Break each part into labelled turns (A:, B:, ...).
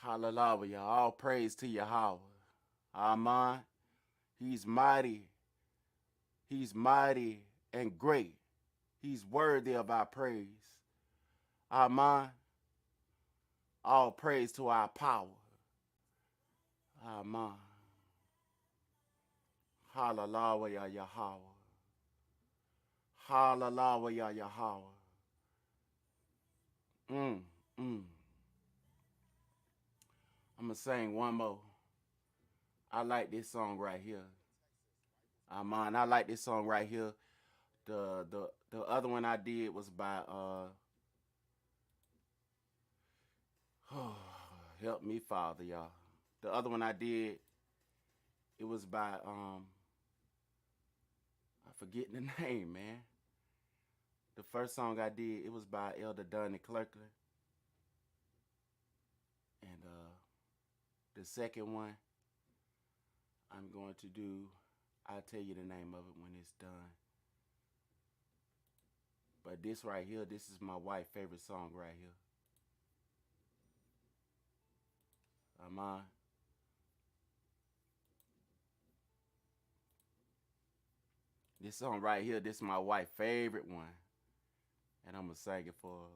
A: Hallelujah. All praise to Yahweh. Amen. He's mighty. He's mighty and great. He's worthy of our praise. Amen. All praise to our power. Amen. Hallelujah, Yahweh. Hallelujah, Yahweh. Mm, mm. I'm going to sing one more. I like this song right here. Amen. I like this song right here. The other one I did was by help me, Father, y'all. The other one I did, it was by I'm forgetting the name, man. The first song I did, it was by Elder Donnie Clerkley. And the second one, I'm going to do, I'll tell you the name of it when it's done. But this right here, this is my wife's favorite song right here. Amen. This song right here, this is my wife's favorite one. And I'm going to sing it for her.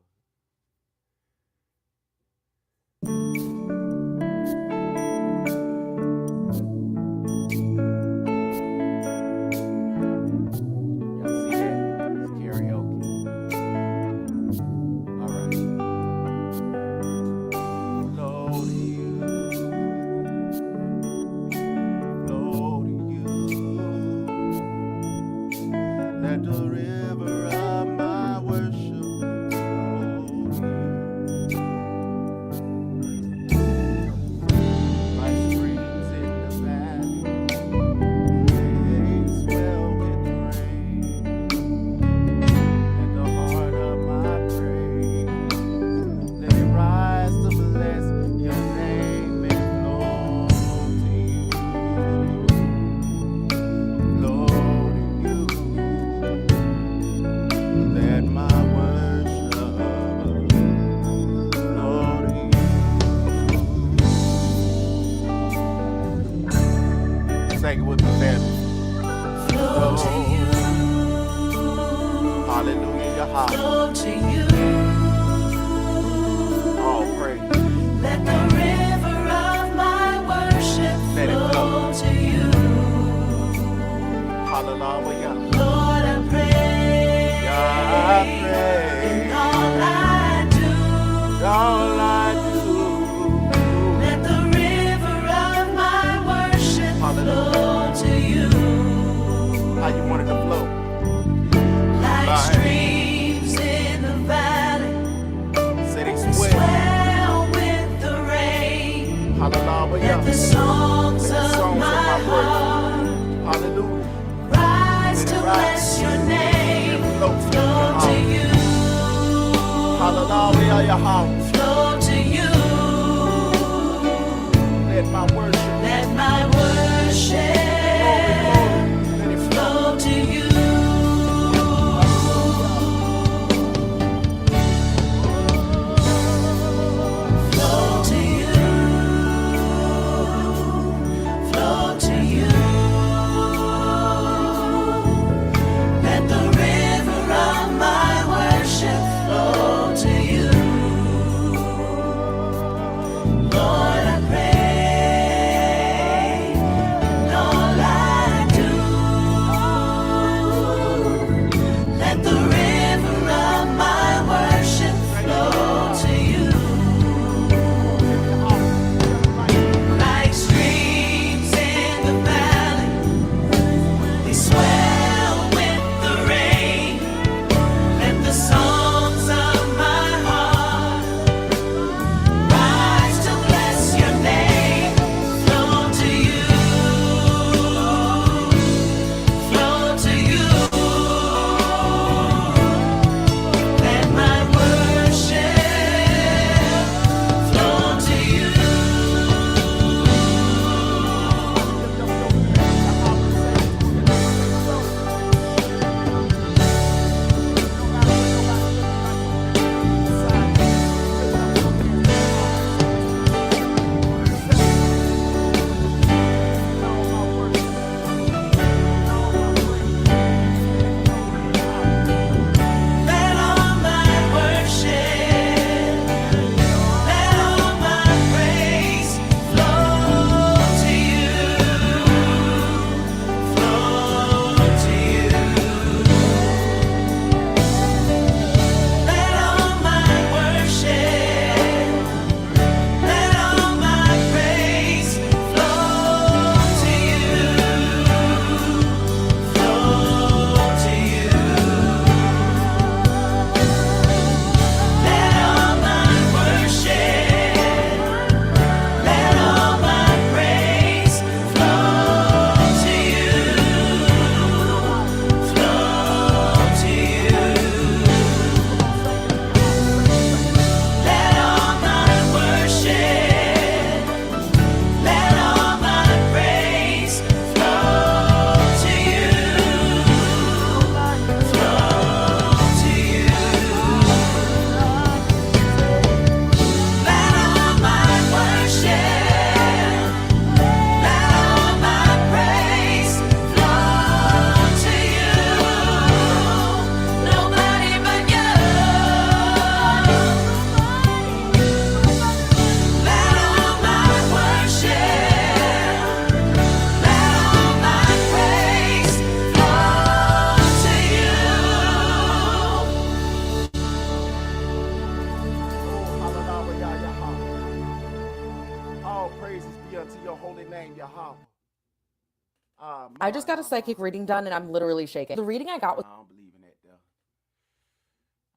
B: I just got a psychic reading done and I'm literally shaking. The reading I got was
A: I don't believe in that though.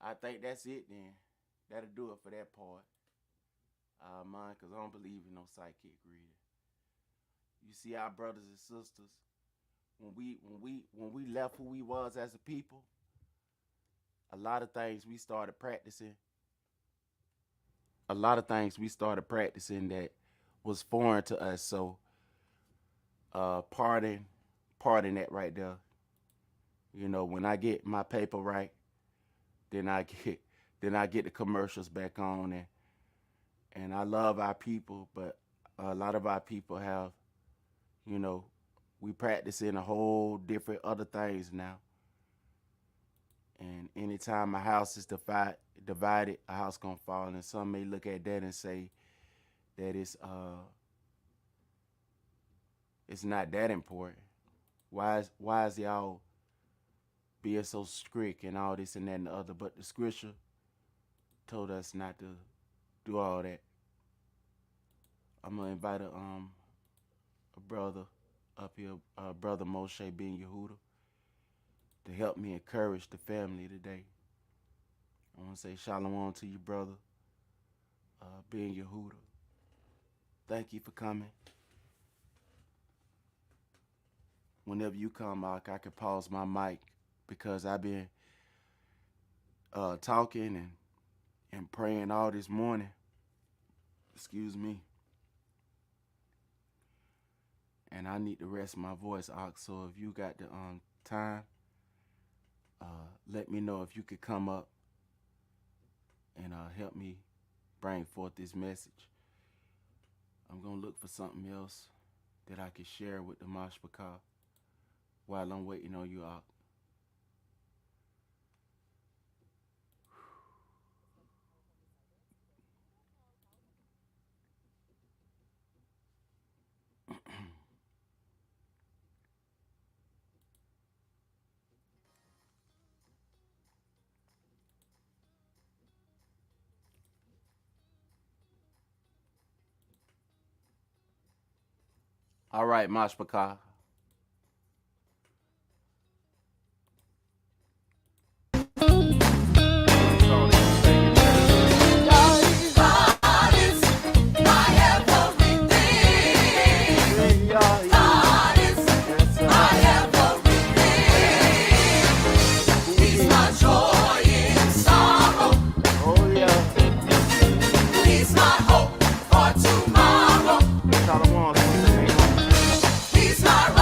A: I think that's it then. That'll do it for that part. Mine, cause I don't believe in no psychic reading. You see, our brothers and sisters, when we left who we was as a people, a lot of things we started practicing. A lot of things we started practicing that was foreign to us. So, pardon that right there. You know, when I get my paper right, then I get the commercials back on, and I love our people, but a lot of our people have, you know, we practicing a whole different other things now. And anytime a house is divided, a house gonna fall. And some may look at that and say that it's not that important. Why is y'all being so strict and all this and that and the other? But the scripture told us not to do all that. I'm gonna invite a brother up here, brother Moshe Ben Yehuda, to help me encourage the family today. I want to say shalom to you, brother, Ben Yehuda. Thank you for coming. Whenever you come, I can pause my mic because I've been talking and praying all this morning. Excuse me. And I need to rest my voice, Ox. So if you got the time, let me know if you could come up and help me bring forth this message. I'm going to look for something else that I can share with the Mashpachah while I'm waiting on you, Ox. All right, Mashpachah.
C: He's my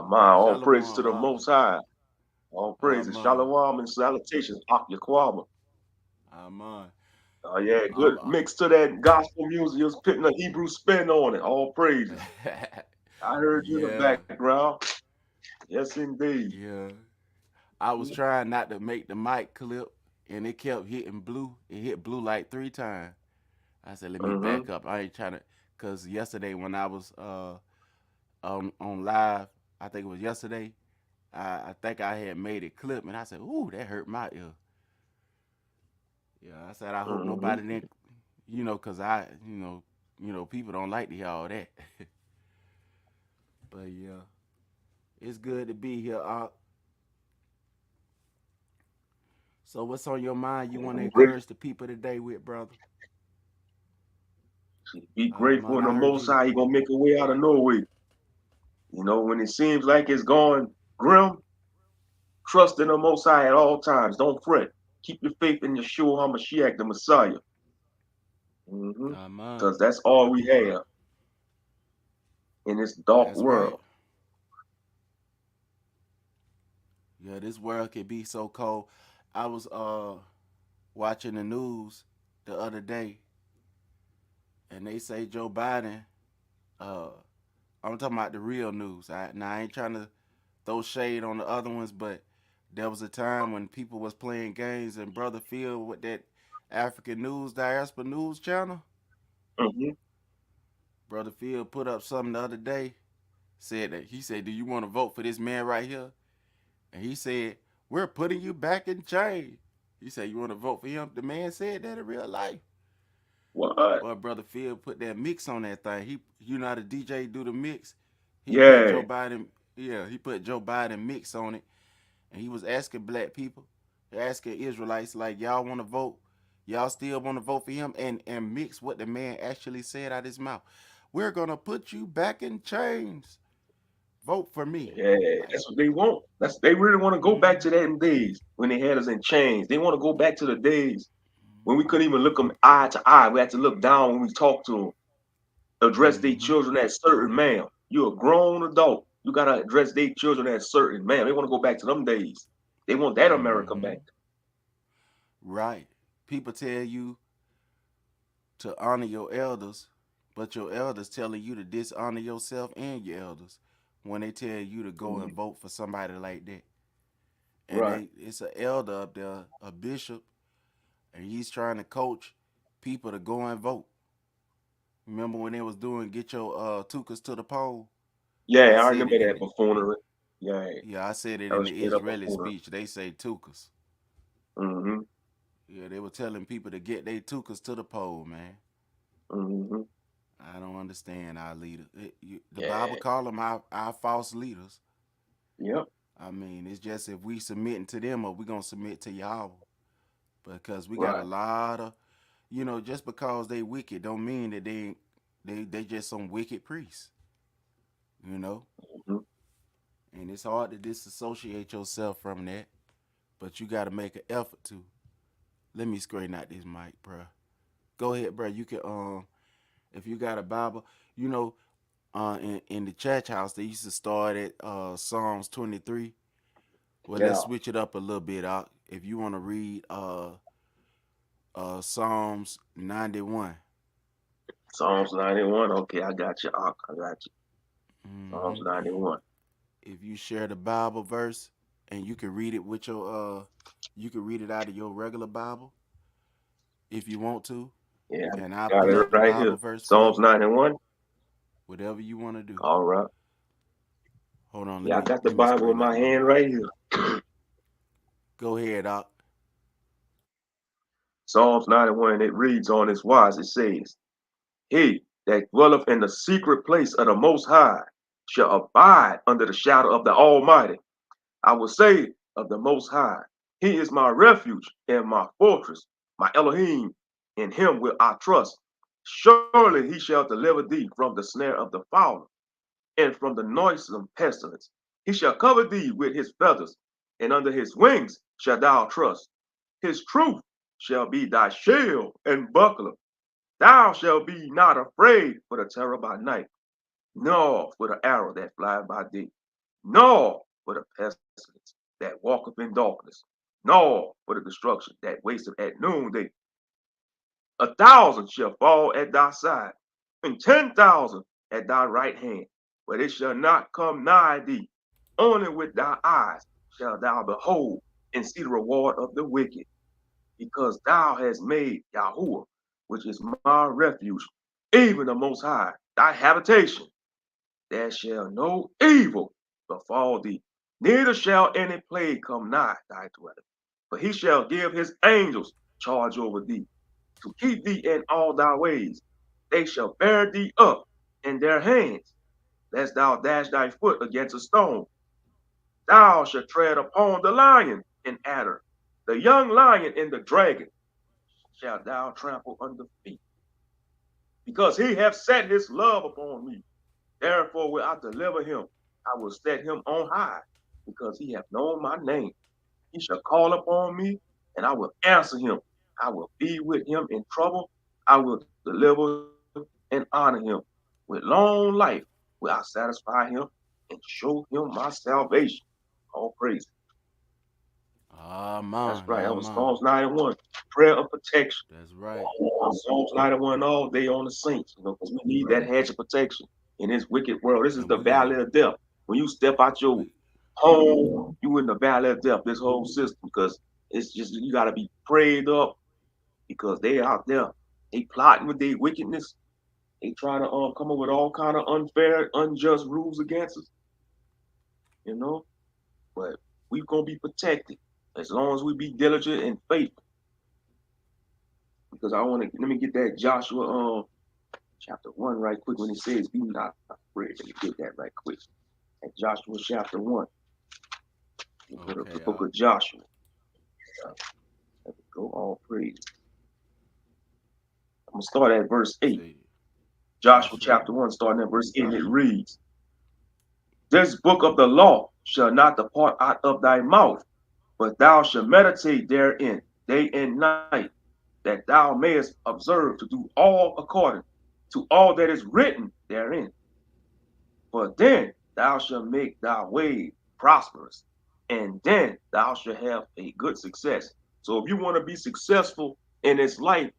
C: My all praise to
A: Shalom,
C: the Most High. All praises.
A: Aman.
C: Shalom and salutations. Ak Yaquama.
A: Aman.
C: Oh yeah,
A: I'm
C: good mix to that gospel music. You was putting a Hebrew spin on it. All praises. I heard you in the
A: yeah,
C: background. Yes, indeed.
A: yeah. I was trying not to make the mic clip, and it kept hitting blue. It hit blue like 3 times. I said, let me
C: Mm-hmm.
A: back up. I ain't trying to, cause yesterday when I was on live, I think it was yesterday. I think I had made it clip, and I said, ooh, that hurt my ear. Yeah, I said I hope
C: Mm-hmm.
A: nobody didn't, cause people don't like to hear all that. But yeah, it's good to be here. So what's on your mind? You want to
C: I'm grateful.
A: encourage the people today with, brother?
C: Be grateful
A: Man,
C: in the
A: I heard
C: Most
A: you.
C: High. He gonna make a way out of no way. When it seems like it's going grim, trust in the Most High at all times. Don't fret. Keep your faith in Yeshua HaMashiach, the Messiah. Mm-hmm.
A: Man,
C: Because that's all we have in this dark
A: that's right.
C: world.
A: Yeah, this world can be so cold. I was watching the news the other day, and they say Joe Biden. Uh, I'm talking about the real news. I ain't trying to throw shade on the other ones, but there was a time when people was playing games and Brother Phil with that African News Diaspora News channel.
C: Mm-hmm.
A: Brother Phil put up something the other day. He said, "Do you want to vote for this man right here?" And he said, "We're putting you back in chains." He said, "You want to vote for him?" The man said that in real life.
C: What?
A: But Brother Phil put that mix on that thing. You know how the DJ do the mix? He put
C: Yeah.
A: Joe Biden, yeah, he put Joe Biden mix on it. And he was asking black people, asking Israelites, like, y'all want to vote? Y'all still want to vote for him? And mix what the man actually said out his mouth. We're going to put you back in chains. Vote for me.
C: Yeah,
A: Like,
C: that's what they want. They really want to go back
A: mm-hmm,
C: to them days when they had us in chains. They want to go back to the days when we couldn't even
A: mm-hmm,
C: look them eye to eye. We had to look down when we talked to them. Address their
A: mm-hmm,
C: children as certain, ma'am. You're a grown adult. You gotta address their children as certain, ma'am. They want to go back to them days. They want that America
A: mm-hmm.
C: back.
A: Right. People tell you to honor your elders, but your elders telling you to dishonor yourself and your elders when they tell you to go and
C: Mhm.
A: vote for somebody like that. And
C: Right.
A: it's an elder up there, a bishop, and he's trying to coach people to go and vote. Remember when they was doing get your tukas to the poll? I
C: Yeah, I
A: said
C: remember
A: it in
C: that
A: the
C: buffoonery. Yeah,
A: I said it
C: that
A: in
C: was
A: the
C: straight up
A: Israeli
C: buffoonery.
A: speech. They say tukas.
C: Mm-hmm.
A: Yeah, they were telling people to get their tukas to the poll, man.
C: Mm-hmm.
A: I don't understand our leaders. The Bible
C: Yeah.
A: call them our false leaders.
C: Yep.
A: I mean, it's just if we submitting to them or we gonna submit to Yahweh. Because we got a
C: Right.
A: lot of, just because they wicked don't mean that they just some wicked priests, you know.
C: Mm-hmm.
A: And it's hard to disassociate yourself from that, but you got to make an effort to. Let me straighten out this mic, bro. Go ahead, bro. You can if you got a Bible, you know, in the church house they used to start at Psalms 23. Well, let's
C: Yeah.
A: switch it up a little bit out. If you want to read Psalms 91.
C: Psalms 91. Okay, I got you. I got you. Psalms
A: Hmm.
C: 91.
A: If you share the Bible verse and you can read it with your you can read it out of your regular Bible if you want to,
C: Yeah,
A: and I'll
C: got
A: pull
C: it
A: up the
C: right here.
A: Bible verse for
C: Psalms
A: you.
C: 91.
A: Whatever you want to do.
C: All right.
A: Hold on, let
C: Yeah, I
A: me
C: got the
A: let me
C: Bible in
A: straighten out
C: my
A: my
C: hand
A: mic.
C: right here.
A: Go ahead, Doc.
C: Psalms 91, it reads on this wise. It says, He that dwelleth in the secret place of the Most High shall abide under the shadow of the Almighty. I will say of the Most High, He is my refuge and my fortress, my Elohim. In Him will I trust. Surely He shall deliver thee from the snare of the fowler and from the noisome pestilence. He shall cover thee with His feathers, and under His wings shalt thou trust. His truth shall be thy shield and buckler. Thou shalt be not afraid for the terror by night, nor for the arrow that flieth by day, nor for the pestilence that walketh in darkness, nor for the destruction that wasteth at noonday. 1,000 shall fall at thy side, and 10,000 at thy right hand, but it shall not come nigh thee. Only with thy eyes shalt thou behold and see the reward of the wicked, because thou hast made Yahuwah, which is my refuge, even the Most High, thy habitation. There shall no evil befall thee, neither shall any plague come nigh thy dwelling. For he shall give his angels charge over thee, to keep thee in all thy ways. They shall bear thee up in their hands, lest thou dash thy foot against a stone. Thou shalt tread upon the lion and adder, the young lion and the dragon shalt thou trample under feet. Because he hath set his love upon me, therefore will I deliver him. I will set him on high, because he hath known my name. He shall call upon me, and I will answer him. I will be with him in trouble. I will deliver and honor him. With long life will I satisfy him and show him my salvation. All praise. That's
A: Amen.
C: right. That was
A: Amen.
C: Psalms 91. Prayer of protection.
A: That's right.
C: Psalms 91 all day on the saints, because we need that hedge of protection in this wicked world. This is
A: And
C: the
A: we got
C: valley of death. When you step out your
A: we
C: home, you in the valley of death, this whole system, because it's just you gotta be prayed up because they out there. They plotting with their wickedness. They trying to come up with all kind of unfair, unjust rules against us, you know. But we gonna be protected as long as we be diligent and faithful. Because I want to let me get that Joshua chapter 1 right quick when it says be not afraid. Let me get that right quick. At Joshua chapter 1. Go to the
A: okay.
C: book of Joshua. Let me go all praise. I'm gonna start at verse 8.
A: See,
C: Joshua
A: Joshua.
C: chapter 1, starting at verse 8, and it reads, This book of the law shall not depart out of thy mouth, but thou shalt meditate therein day and night, that thou mayest observe to do all according to all that is written therein. For then thou shalt make thy way prosperous, and then thou shalt have a good success. So if you want to be successful in this life,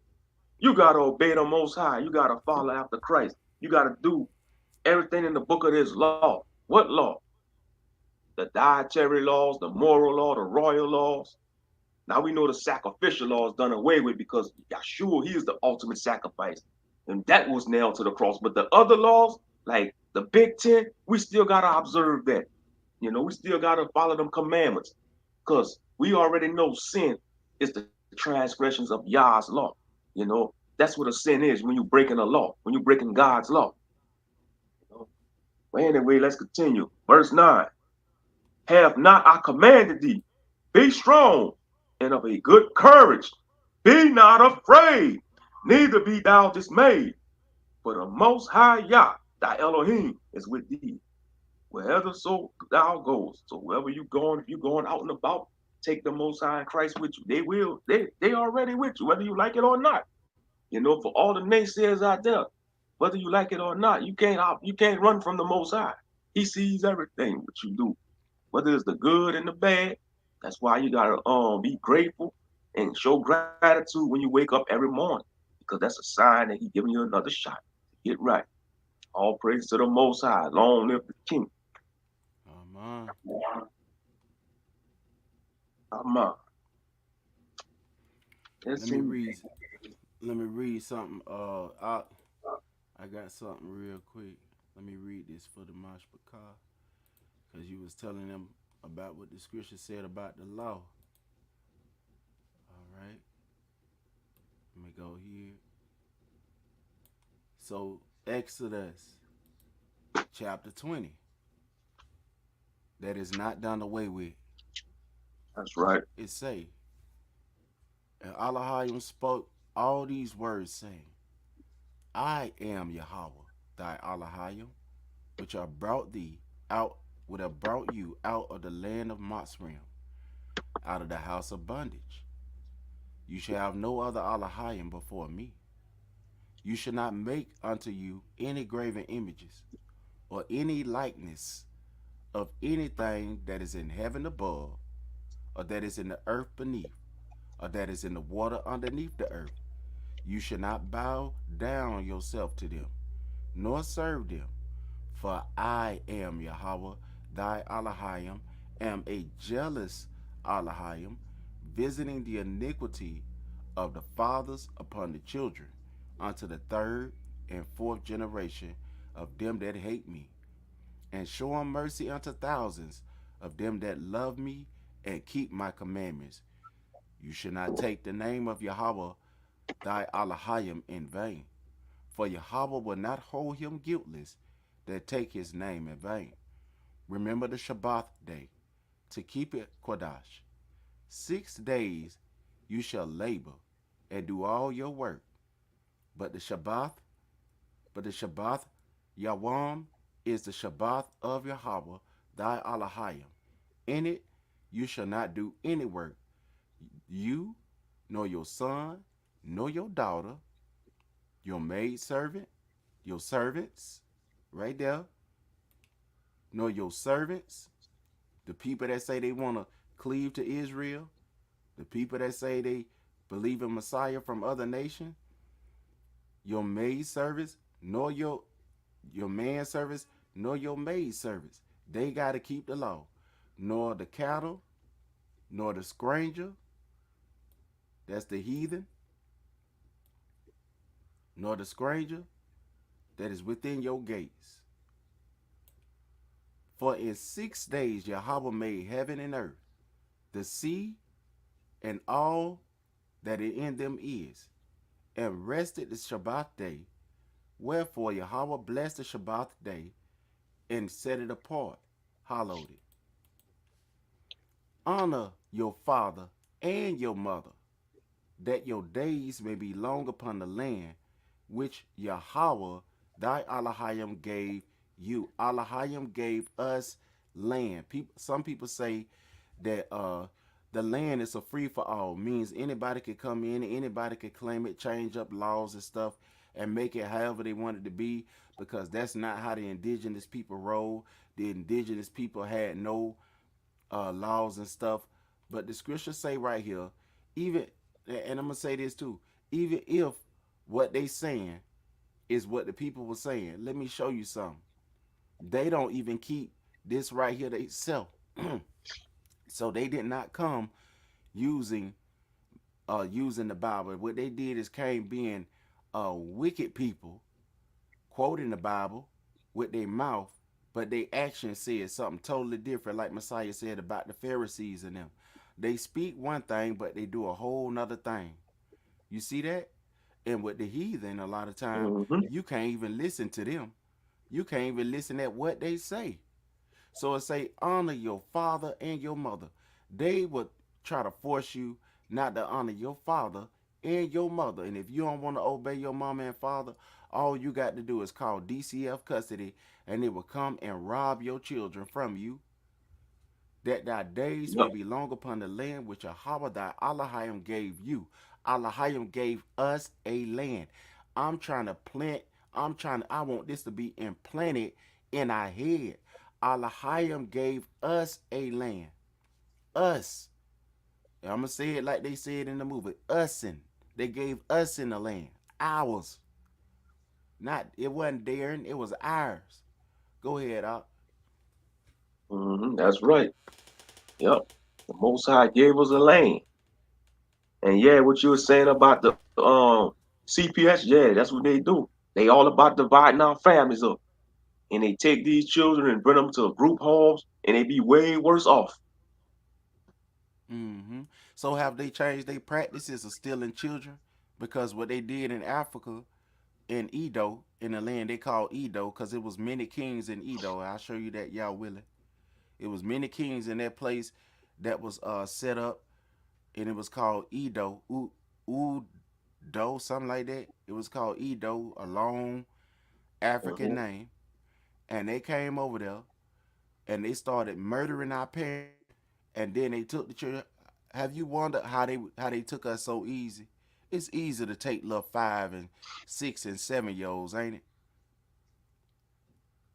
C: you got to obey the Most High. You got to follow after Christ. You got to do everything in the book of this law. What law? The dietary laws, the moral law, the royal laws. Now we know the sacrificial law is done away with because Yeshua, he is the ultimate sacrifice. And that was nailed to the cross. But the other laws, like the Big Ten, we still got to observe that. We still got to follow them commandments because we already know sin is the transgressions of Yah's law. That's what a sin is when you're breaking a law, when you're breaking God's law. But anyway, let's continue. Verse 9. Have not I commanded thee? Be strong and of a good courage. Be not afraid, neither be thou dismayed. For the Most High Yah, thy Elohim, is with thee, wherever so thou goest. So wherever you going, if you're going out and about, take the Most High in Christ with you. They already with you, whether you like it or not. For all the naysayers out there, whether you like it or not, you can't run from the Most High. He sees everything what you do, whether it's the good and the bad. That's why you gotta be grateful and show gratitude when you wake up every morning, because that's a sign that He's giving you another shot to get right. All praise to the Most High. Long live the King.
A: Amen.
C: Amen.
A: Let me read. Let me read something. I got something real quick. Let me read this for the Mashpachah, because you was telling them about what the scripture said about the law. All right. Let me go here. So Exodus chapter 20. That is not done away with.
C: That's right.
A: It say, and Elohim spoke all these words, saying, I am Yahweh, thy Elohim, which have brought thee out, would have brought you out of the land of Mitzrayim, out of the house of bondage. You shall have no other Elohim before me. You shall not make unto you any graven images, or any likeness of anything that is in heaven above, or that is in the earth beneath, or that is in the water underneath the earth. You shall not bow down yourself to them, nor serve them. For I am Yahweh, thy Elohim, am a jealous Elohim, visiting the iniquity of the fathers upon the children, unto the third and fourth generation of them that hate me, and showing mercy unto thousands of them that love me and keep my commandments. You shall not take the name of Yahweh thy Elohim in vain, for Yahweh will not hold him guiltless that take his name in vain. Remember the Shabbat day, to keep it Kodash. 6 days you shall labor and do all your work, but the Shabbat Yawam is the Shabbat of Yahweh thy Elohim. In it you shall not do any work, you, nor your son, nor your daughter, your maid servant, your servants, right there, nor your servants, the people that say they want to cleave to Israel, the people that say they believe in Messiah from other nations, your maid servants, nor your man servants, nor your maid servants. They got to keep the law. Nor the cattle, nor the stranger, that's the heathen, nor the stranger that is within your gates. For in 6 days Yahweh made heaven and earth, the sea, and all that in them is, and rested the Shabbat day. Wherefore Yahweh blessed the Shabbat day and set it apart, hallowed it. Honor your father and your mother, that your days may be long upon the land which Yahweh thy Elohim gave you. Elohim gave us land. Some people say that the land is a free for all, means anybody could come in, anybody could claim it, change up laws and stuff, and make it however they want it to be, because that's not how the indigenous people roll. The indigenous people had no laws and stuff. But the scriptures say right here, even, and I'm gonna say this too, even if what they saying is what the people were saying, let me show you something. They don't even keep this right here themselves. So they did not come using using the Bible. What they did is came being wicked people, quoting the Bible with their mouth, but their actions said something totally different, like Messiah said about the Pharisees and them. They speak one thing, but they do a whole nother thing. You see that? And with the heathen, a lot of time,
C: Mm-hmm.
A: you can't even listen to them. You can't even listen at what they say. So it say, honor your father and your mother. They would try to force you not to honor your father and your mother. And if you don't want to obey your mama and father, all you got to do is call DCF custody, and they will come and rob your children from you, that thy days may
C: Yep.
A: be long upon the land which Yahweh thy Elohim gave you. Elohim gave us a land. I'm trying to plant, I want this to be implanted in our head. Elohim gave us a land. Us. And I'm going to say it like they said in the movie. Usin. They gave us in the land. Ours. Not, it wasn't theirs, it was ours. Go ahead, Op.
C: That's right. Yep. The Most High gave us a land. And yeah, what you were saying about the CPS, yeah, that's what they do. They all about dividing our families up. And they take these children and bring them to group homes, and they be way worse off.
A: Mm-hmm. So have they changed their practices of stealing children? Because what they did in Africa, in Edo, in the land they call Edo, because it was many kings in Edo. I'll show you that, y'all willing. It was many kings in that place that was set up, and it was called Edo, Udo, something like that. It was called Edo, a long African
C: Hmm.
A: name, and they came over there and they started murdering our parents, and then they took the children. Have you wondered how they took us so easy? It's easy to take little 5 and 6 and 7 year olds, ain't it?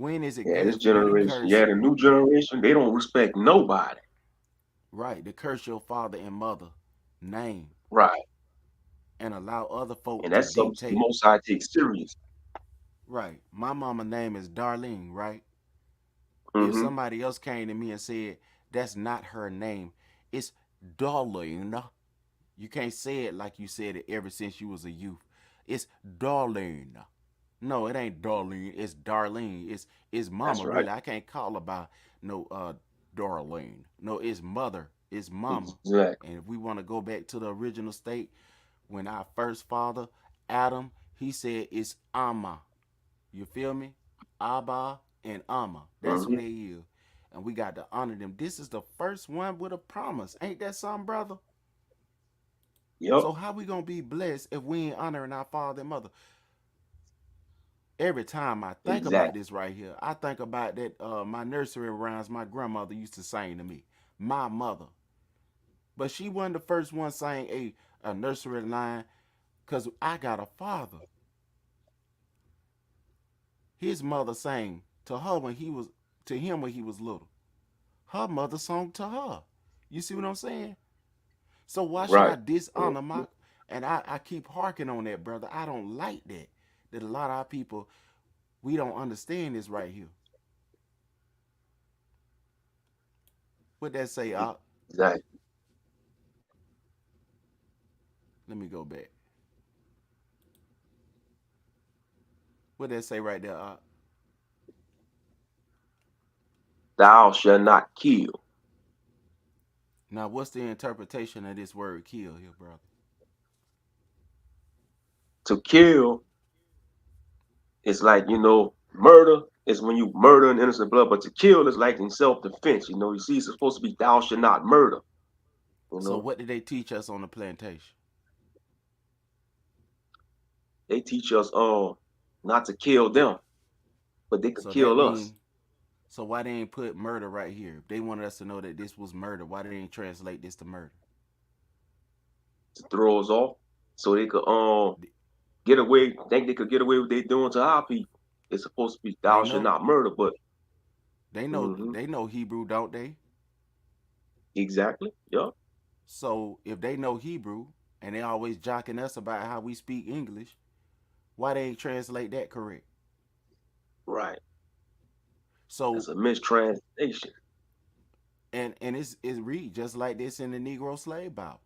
A: When is it
C: Yeah, this
A: good for you to
C: generation,
A: curse?
C: yeah, the new generation, they don't respect nobody.
A: Right, to curse your father and mother name
C: Right.
A: and allow other folk
C: And
A: to
C: that's something the
A: dictate.
C: most I take serious.
A: Right. My mama name is Darlene, right? If
C: Mm-hmm.
A: somebody else came to me and said that's not her name, it's Darlene. You can't say it like you said it ever since you was a youth. It's Darlene. No, it ain't Darlene. It's Darlene. It's
C: That's
A: mama.
C: right.
A: Really, I can't call her by no Darlene. No, it's mother. It's mama.
C: Exactly.
A: And if we want to go back to the original state, when our first father, Adam, he said it's Amma. You feel me? Abba and Amma. That's who
C: Mm-hmm.
A: they is. And we got to honor them. This is the first one with a promise. Ain't that something, brother?
C: Yep.
A: So how we gonna be blessed if we ain't honoring our father and mother? Every time I think about
C: Exactly.
A: this right here, I think about that my nursery rhymes my grandmother used to sing to me. My mother. But she wasn't the first one saying a nursery line because I got a father. His mother sang to her when he was to him when he was little. Her mother sung to her. You see what I'm saying? So why should
C: Right.
A: I dishonor
C: Mm-hmm.
A: my and I keep harking on that, brother. I don't like that. That a lot of our people we don't understand this right here. What that say, Op?
C: Exactly.
A: Let me go back. What that say right there, Op?
C: Thou shalt not kill.
A: Now what's the interpretation of this word kill here, brother?
C: To kill is like, murder is when you murder an innocent blood, but to kill is like in self-defense. You see, it's supposed to be thou shalt not murder. You
A: So
C: know,
A: what did they teach us on the plantation?
C: they teach us not to kill them, but they could
A: So that
C: kill us.
A: mean so why they ain't put murder right here? If they wanted us to know that this was murder, why they ain't translate this to murder?
C: To throw us off so they could get away, think they could get away with what they doing to our people. It's supposed to be
A: They
C: thou shalt
A: know
C: not murder, but hmm
A: they know Hebrew, don't they?
C: exactly. Yep.
A: So if they know Hebrew and they always jocking us about how we speak English, why they ain't translate that correct?
C: Right.
A: So
C: That's a mistranslation.
A: and it's read just like this in the Negro Slave Bible,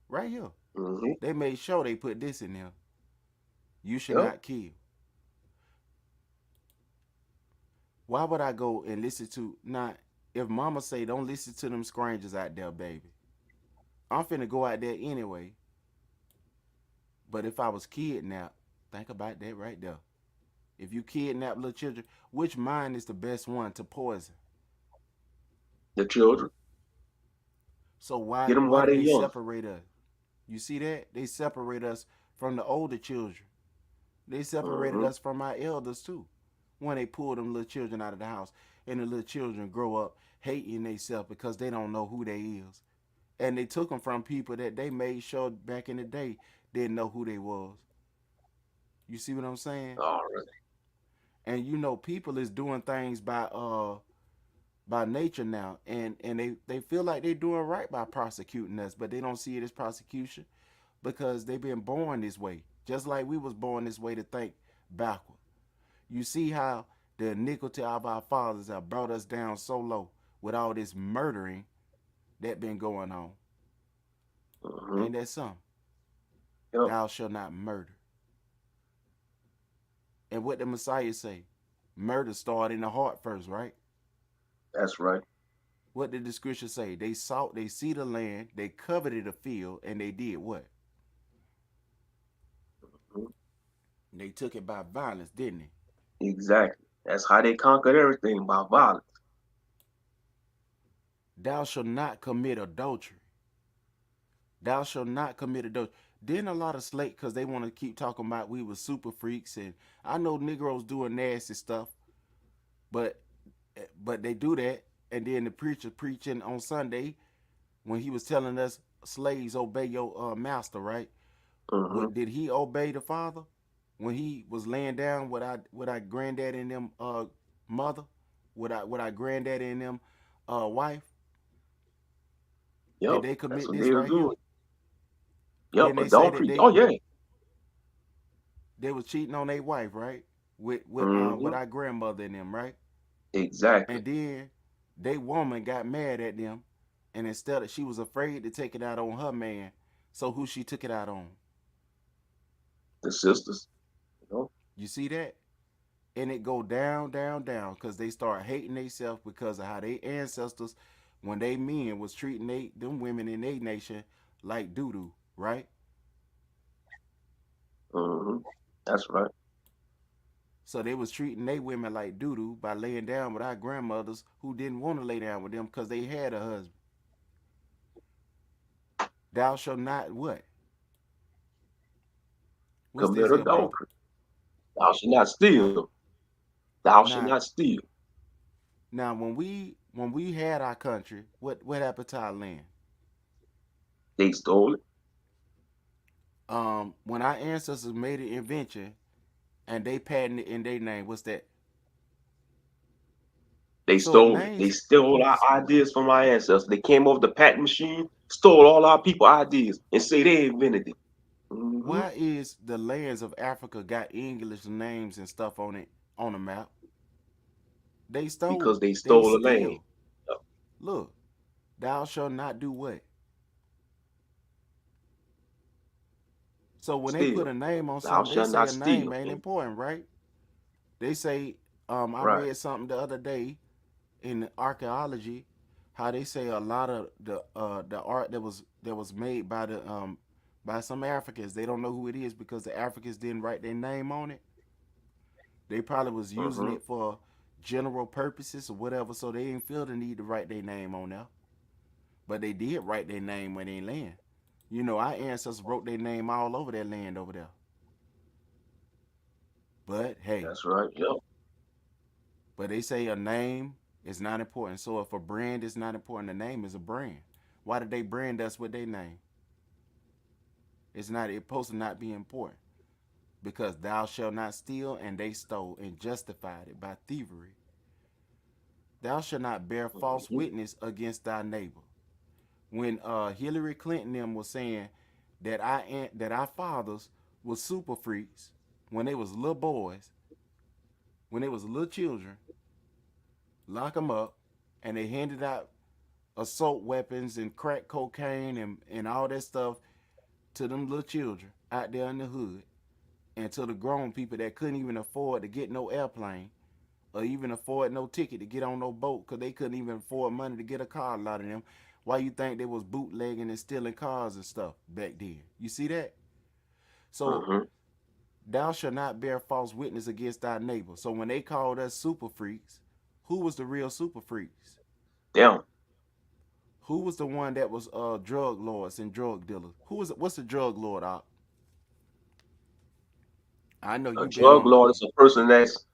A: right here.
C: Hmm.
A: They made sure they put this in there. You should
C: Yep.
A: not kill. Why would I go and listen to not if mama say don't listen to them strangers out there, baby? I'm finna go out there anyway. But if I was kidnapped, think about that right there. If you kidnap little children, which mind is the best one to poison?
C: The children,
A: So
C: get them
A: why
C: while
A: do
C: they're
A: they
C: young.
A: separate us? You see that? They separate us from the older children. They separated
C: Hmm.
A: us from our elders too. When they pull them little children out of the house and the little children grow up hating themselves because they don't know who they is. And they took them from people that they made sure back in the day didn't know who they was. You see what I'm saying?
C: All right.
A: And people is doing things by nature now, and they feel like they're doing right by prosecuting us, but they don't see it as prosecution because they've been born this way, just like we was born this way to think backward. You see how the iniquity of our fathers have brought us down so low with all this murdering that been going on.
C: Hmm.
A: Ain't that something?
C: Yep.
A: Thou shalt not murder. And what the Messiah say? Murder started in the heart first, right?
C: That's right.
A: What did the scripture say? They see the land, they coveted the field, and they did what?
C: Mhm.
A: They took it by violence, didn't they?
C: Exactly. That's how they conquered everything, by violence.
A: Thou shalt not commit adultery. Thou shalt not commit adultery. Then a lot of slate because they want to keep talking about we were super freaks, and I know Negroes doing nasty stuff, but they do that, and then the preacher preaching on Sunday when he was telling us slaves obey your master, right?
C: Hmm.
A: What did he obey the father when he was laying down with our granddad and them mother, with our granddaddy and them wife? Did
C: Yep,
A: they
C: that's
A: commit
C: what
A: this
C: they was
A: right here?
C: doing. Yep,
A: Didn't they say that
C: adultery. Oh yeah.
A: they was cheating on their wife, right? With
C: Hmm.
A: our grandmother and them, right?
C: Exactly.
A: And then they woman got mad at them, and instead of she was afraid to take it out on her man, so who she took it out on?
C: The sisters. You know,
A: You see that? And it go down, down, down, because they start hating themselves because of how their ancestors, when they men was treating them women in their nation like doo doo, right?
C: hmm that's right.
A: So they was treating they women like doo doo by laying down with our grandmothers who didn't want to lay down with them because they had a husband. Thou shalt not what? What's this
C: Commit
A: here, brother?
C: adultery. Thou shalt not
A: Now,
C: steal. Thou shalt
A: now,
C: not steal.
A: now, when we had our country, what happened to our land?
C: They stole it.
A: When our ancestors made an invention and they patented it in their name, what's that?
C: They
A: So
C: stole it. They
A: names,
C: stole our ideas from our ancestors. They came over the patent machine, stole all our people ideas, and say they invented it. Hmm.
A: why is the lands of Africa got English names and stuff on it on the map? They stole.
C: Because they
A: They
C: stole the land.
A: steal. Look, thou shalt not do what? So when they put
C: Steal.
A: a name on
C: Thou
A: something, they
C: shalt
A: say
C: not
A: a name
C: steal.
A: ain't important, right? They say, I
C: Right.
A: read something the other day in archaeology, how they say a lot of the art that was made by some Africans, they don't know who it is because the Africans didn't write their name on it. They probably was using
C: Hmm.
A: it for general purposes or whatever, so they didn't feel the need to write their name on there. But they did write their name on their land. You know, our ancestors wrote their name all over their land over there. But hey,
C: That's right. Yep.
A: but they say a name is not important. So if a brand is not important, the name is a brand. Why did they brand us with their name? It's not. It's supposed to not be important because thou shalt not steal, and they stole and justified it by thievery. Thou shalt not bear false
C: Hmm.
A: witness against thy neighbor. When Hillary Clinton them was saying that our fathers was super freaks when they was little boys, when they was little children, lock them up, and they handed out assault weapons and crack cocaine and all that stuff to them little children out there in the hood and to the grown people that couldn't even afford to get no airplane or even afford no ticket to get on no boat because they couldn't even afford money to get a car. A lot of them. Why you think they was bootlegging and stealing cars and stuff back then? You see that? So
C: Hmm.
A: thou shalt not bear false witness against thy neighbor. So when they called us super freaks, who was the real super freaks?
C: Damn.
A: Who was the one that was drug lords and drug dealers? Who was what's a drug lord? I know
C: A
A: you been
C: drug
A: on.
C: lord is a person that's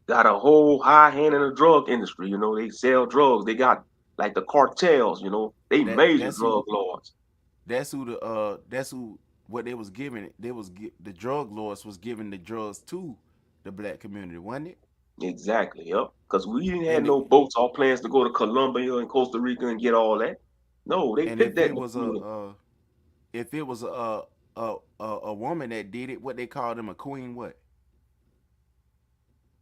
C: got a whole high hand in the drug industry. You know, they sell drugs. They got like the cartels. You know, they
A: That
C: major
A: that's who
C: drug lords.
A: that's who what they was giving. The drug lords was giving the drugs to the black community, wasn't it?
C: Exactly. Yep. Because we didn't have
A: And
C: no
A: it,
C: boats or plans to go to Colombia and Costa Rica and get all that. No, they
A: and
C: picked
A: if
C: that
A: it
C: in the
A: was
C: field.
A: a woman that did it, what they called them a queen, what?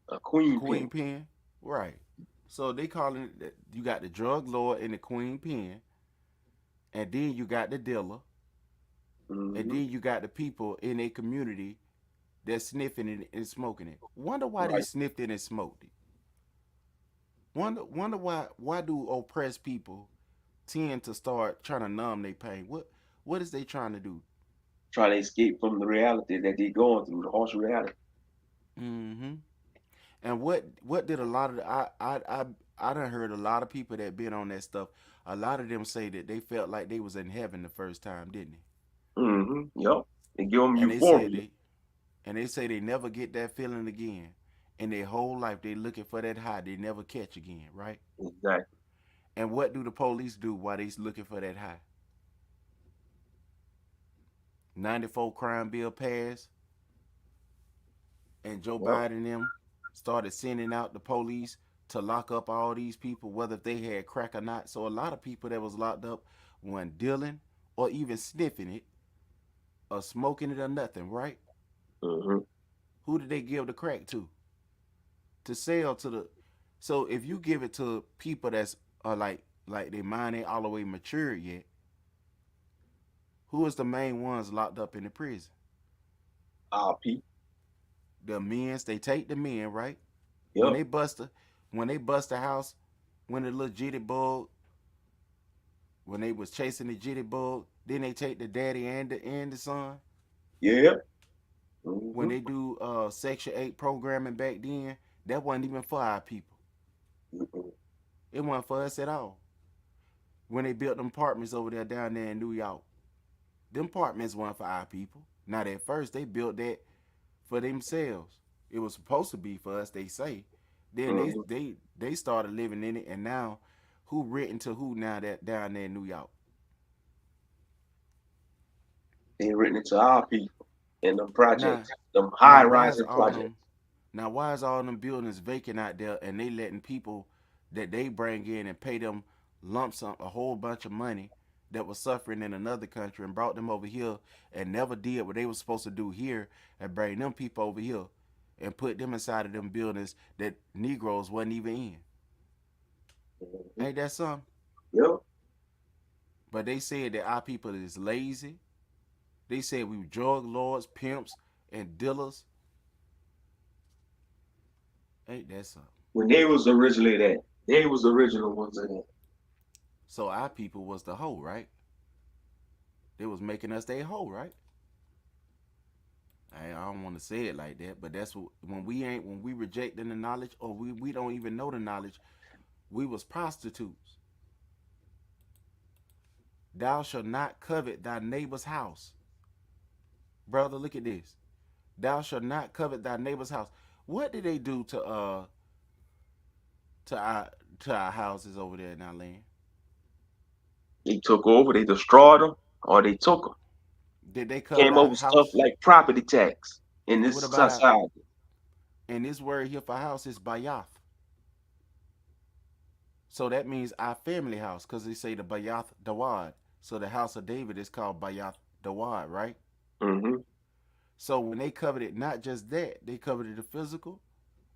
C: A
A: A
C: queen
A: queen
C: pin.
A: pin, right? So they calling it you got the drug lord and the queen pin, and then you got the dealer, and
C: Hmm.
A: then you got the people in a community that's sniffing it and smoking it. Wonder why they
C: Right.
A: sniffed it and smoked it. Wonder why do oppressed people tend to start trying to numb their pain? What is they trying to do?
C: Trying to escape from the reality that they're going through, the harsh reality.
A: Mm-hmm. And what did a lot of I done heard a lot of people that been on that stuff. A lot of them say that they felt like they was in heaven the first time, didn't they?
C: Yep. They give them
A: And they said
C: euphoria.
A: they never get that feeling again. In their whole life, they looking for that high they never catch again, right?
C: Exactly.
A: And what do the police do while they looking for that high? 94 crime bill passed, and Joe
C: Yep.
A: Biden them. started sending out the police to lock up all these people, whether they had crack or not. So a lot of people that was locked up weren't dealing or even sniffing it or smoking it or nothing, right?
C: Mm-hmm.
A: Who did they give the crack to sell to the? So if you give it to people that's like their mind ain't all the way mature yet, who is the main ones locked up in the prison?
C: Our people.
A: The men's. They take the men, right? When
C: Yep.
A: they bust a when they bust a house, when the little jitterbug, when they was chasing the jitterbug, then they take the daddy and the son.
C: Yeah.
A: When
C: Mm-hmm.
A: they do Section 8 programming back then, that wasn't even for our people.
C: Mm-hmm.
A: It wasn't for us at all. When they built them apartments over there down there in New York, them apartments weren't for our people. Not at first, they built that for themselves. It was supposed to be for us, they say. Then
C: Mm-hmm.
A: they started living in it, and now who written to who now that down there in New York?
C: They written it to our people in them
A: Now
C: projects, them high
A: now why is
C: rising
A: all them
C: projects.
A: now why is all them buildings vacant out there and they letting people that they bring in and pay them lump sum a whole bunch of money that was suffering in another country and brought them over here and never did what they were supposed to do here and bring them people over here and put them inside of them buildings that Negroes wasn't even in.
C: Mm-hmm.
A: Ain't that something?
C: Yep.
A: But they said that our people is lazy. They said we were drug lords, pimps, and dealers. Ain't that something?
C: When they was originally that, they was the original ones in that.
A: So our people was the hoe, right? They was making us their hoe, right? I don't want to say it like that, but that's what when we rejecting the knowledge or we don't even know the knowledge, we was prostitutes. Thou shalt not covet thy neighbor's house. Brother, look at this. Thou shalt not covet thy neighbor's house. What did they do to our to our houses over there in our land?
C: They took over, they destroyed them, or they took them.
A: Did they covet
C: Came
A: our
C: over stuff
A: house?
C: like property tax in
A: What
C: this
A: about our
C: society.
A: and this word here for house is bayath. So that means our family house, because they say the Bayath Dawad. So the house of David is called Bayath Dawad, right?
C: Mm-hmm.
A: So when they coveted not just that, they coveted the physical.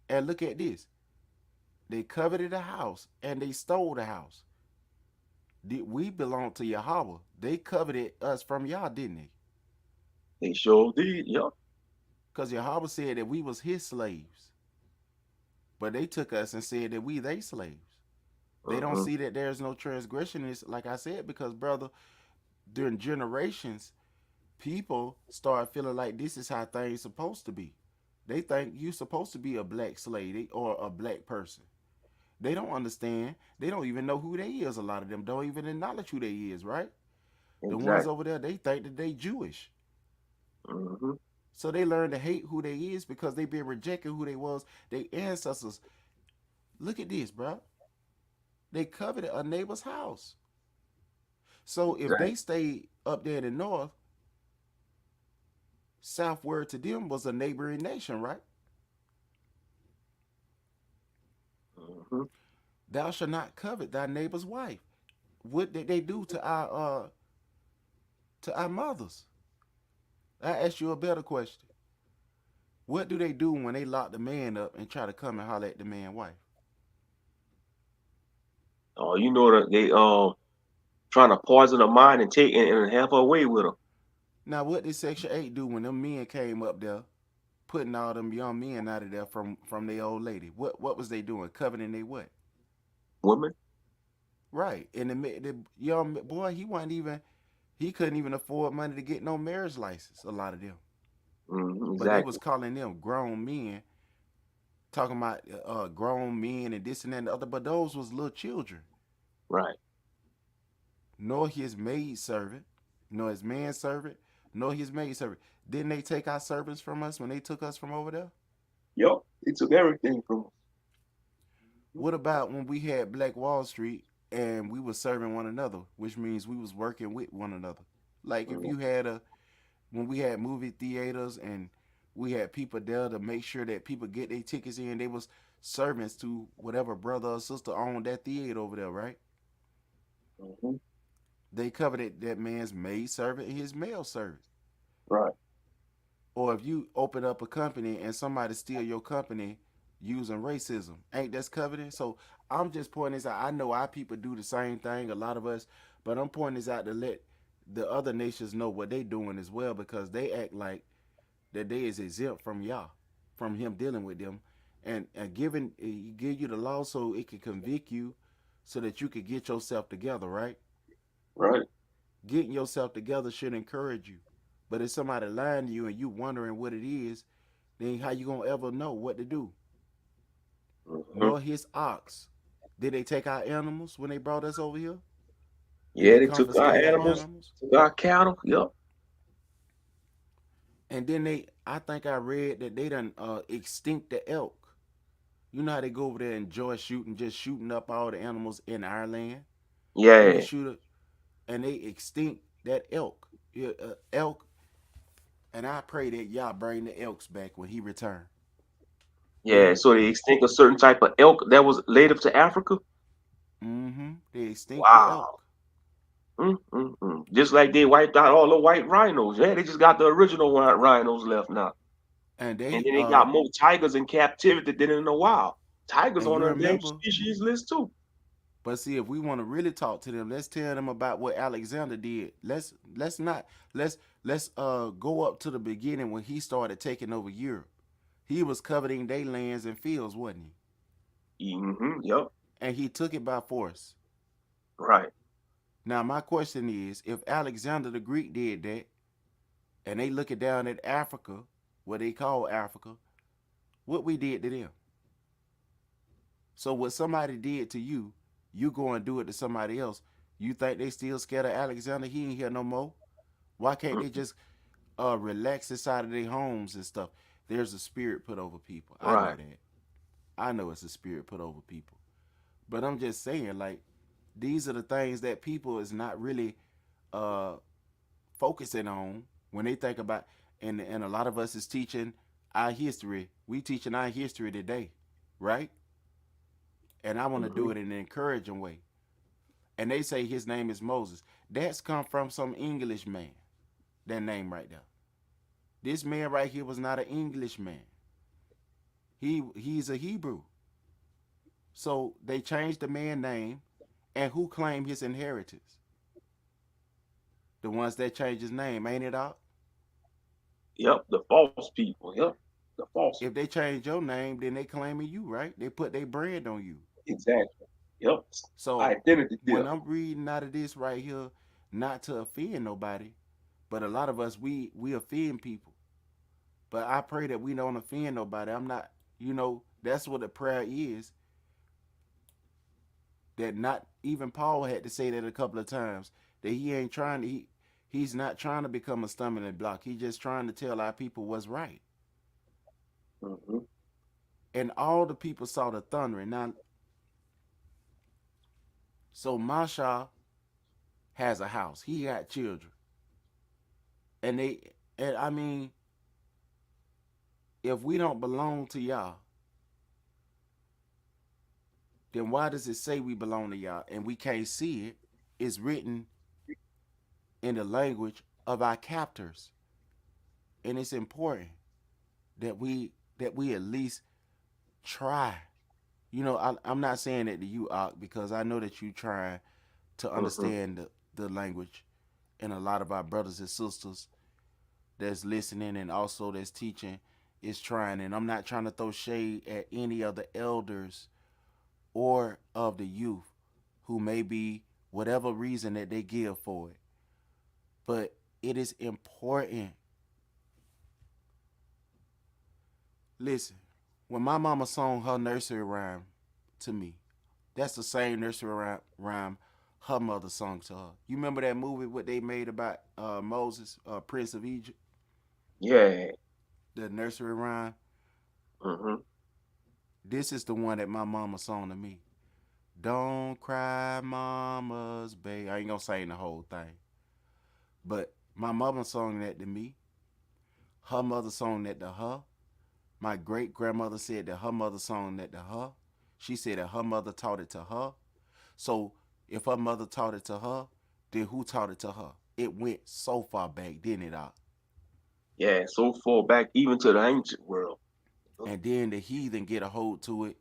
A: And look at this. They coveted a house and they stole the house. We belong to Yahweh. They coveted us from Yah, didn't they?
C: They sure did. Yep.
A: Because Yahweh said that we was his slaves. But they took us and said that we they slaves. They don't
C: Mm-hmm.
A: see that there's no transgression. It's like I said, because brother, during generations, people start feeling like this is how things supposed to be. They think you supposed to be a black slave or a black person. They don't understand. They don't even know who they is. A lot of them don't even acknowledge who they is, right? The ones
C: Exactly.
A: over there, they think that they Jewish.
C: Mm-hmm.
A: So they learn to hate who they is because they been rejecting who they was. Their ancestors. Look at this, bro. They coveted a neighbor's house. So if
C: Exactly.
A: they stayed up there in the north, southward to them was a neighboring nation, right?
C: Mm-hmm.
A: Thou shalt not covet thy neighbor's wife. What did they do to our mothers? I ask you a better question. What do they do when they lock the man up and try to come and holler at the man wife?
C: Oh, you know that they trying to poison her mind and take and have her away with her.
A: Now what did Section 8 do when them men came up there, putting all them young men out of there from their old lady? What was they doing? Coveting they what?
C: Women.
A: Right. And the young boy, he couldn't even afford money to get no marriage license, a lot of them.
C: Mm-hmm.
A: But they was
C: Exactly.
A: calling them grown men, talking about grown men and this and that and the other, but those was little children.
C: Right.
A: Nor his maid servant, nor his manservant, nor his maid servant. Didn't they take our servants from us when they took us from over there?
C: Yep. They took everything from us.
A: What about when we had Black Wall Street and we were serving one another, which means we was working with one another? Like if
C: Mm-hmm.
A: you had when we had movie theaters and We had people there to make sure that people get their tickets in. They was servants to whatever brother or sister owned that theater over there, right?
C: Hmm.
A: They covered that man's maid servant and his male servant.
C: Right.
A: Or if you open up a company and somebody steal your company using racism, ain't that's coveted? So I'm just pointing this out. I know our people do the same thing, a lot of us, but I'm pointing this out to let the other nations know what they doing as well, because they act like that they is exempt from Yah, from him dealing with them, and giving he give you the law so it can convict you, so that you could get yourself together, right?
C: Right.
A: Getting yourself together should encourage you. But if somebody lying to you and you wondering what it is, then how you gonna ever know what to do?
C: Hmm.
A: Nor his ox. Did they take our animals when they brought us over here? Did
C: Yeah,
A: they
C: they took our
A: confiscate our
C: animals,
A: animals?
C: took our cattle. Yep.
A: And then I think I read that they done extinct the elk. You know how they go over there and enjoy shooting, just shooting up all the animals in our land. They can
C: Yeah.
A: shoot it, and they extinct that elk. Yeah, elk, and I pray that y'all bring the elks back when he return.
C: Yeah.
A: They,
C: So they extinct a certain type of elk that was native to Africa.
A: they extinct the
C: Wow.
A: elk,
C: Just like they wiped out all the white rhinos. Yeah, they just got the original white rhinos left now.
A: and
C: And
A: they
C: then they got more tigers in captivity than in the wild. Tigers
A: and
C: on
A: you
C: the endangered
A: remember.
C: species list too.
A: But see, if we want to really talk to them, let's tell them about what Alexander did. Let's not let's go up to the beginning when he started taking over Europe. He was coveting their lands and fields, wasn't he?
C: Yep.
A: And he took it by force.
C: Right.
A: Now my question is, if Alexander the Greek did that, and they looking down at Africa, what they call Africa, what we did to them. So what somebody did to you, you go and do it to somebody else. You think they still scared of Alexander? He ain't here no more. Why can't
C: Mm.
A: they just relax inside of their homes and stuff? There's a spirit put over people. I know
C: Right.
A: that. I know it's a spirit put over people. But I'm just saying, like, these are the things that people is not really uh, focusing on when they think about, and a lot of us is teaching our history. We teaching our history today, right? And I want to
C: Hmm.
A: do it in an encouraging way. And they say his name is Moses. That's come from some English man. That name right there. This man right here was not an English man. He's a Hebrew. So they changed the man name, and who claimed his inheritance? The ones that changed his name, ain't it all?
C: Yep. The false people. Yep. The false.
A: If they change your name, then they claiming you, right? They put their brand on you.
C: Exactly. Yep.
A: So
C: Identity
A: when
C: deal.
A: I'm reading out of this right here, not to offend nobody, but a lot of us we offend people. But I pray that we don't offend nobody. I'm not, that's what a prayer is. That not even Paul had to say that a couple of times. That he ain't trying to he's not trying to become a stumbling block. He's just trying to tell our people what's right.
C: Hmm.
A: And all the people saw the thundering. Now, so Masha has a house. He got children. And I mean, if we don't belong to y'all, then why does it say we belong to y'all and we can't see it? It's written in the language of our captors. And it's important that we at least try. I'm not saying that to you, Ak, because I know that you trying to
C: Hmm.
A: understand the language, and a lot of our brothers and sisters that's listening and also that's teaching is trying. And I'm not trying to throw shade at any of the elders or of the youth who may be whatever reason that they give for it. But it is important. Listen, when my mama sung her nursery rhyme to me, that's the same nursery rhyme her mother sung to her. You remember that movie what they made about Moses, Prince of Egypt,
C: Yeah.
A: the nursery rhyme?
C: Hmm.
A: This is the one that my mama sung to me. Don't cry, mama's baby. I ain't gonna sing the whole thing, but my mama sung that to me. Her mother song that to her. My great grandmother said that her mother song that to her. She said that her mother taught it to her. So if her mother taught it to her, then who taught it to her? It went so far back, didn't it, Doc?
C: Yeah, so far back even to the ancient world.
A: And then the heathen get a hold to it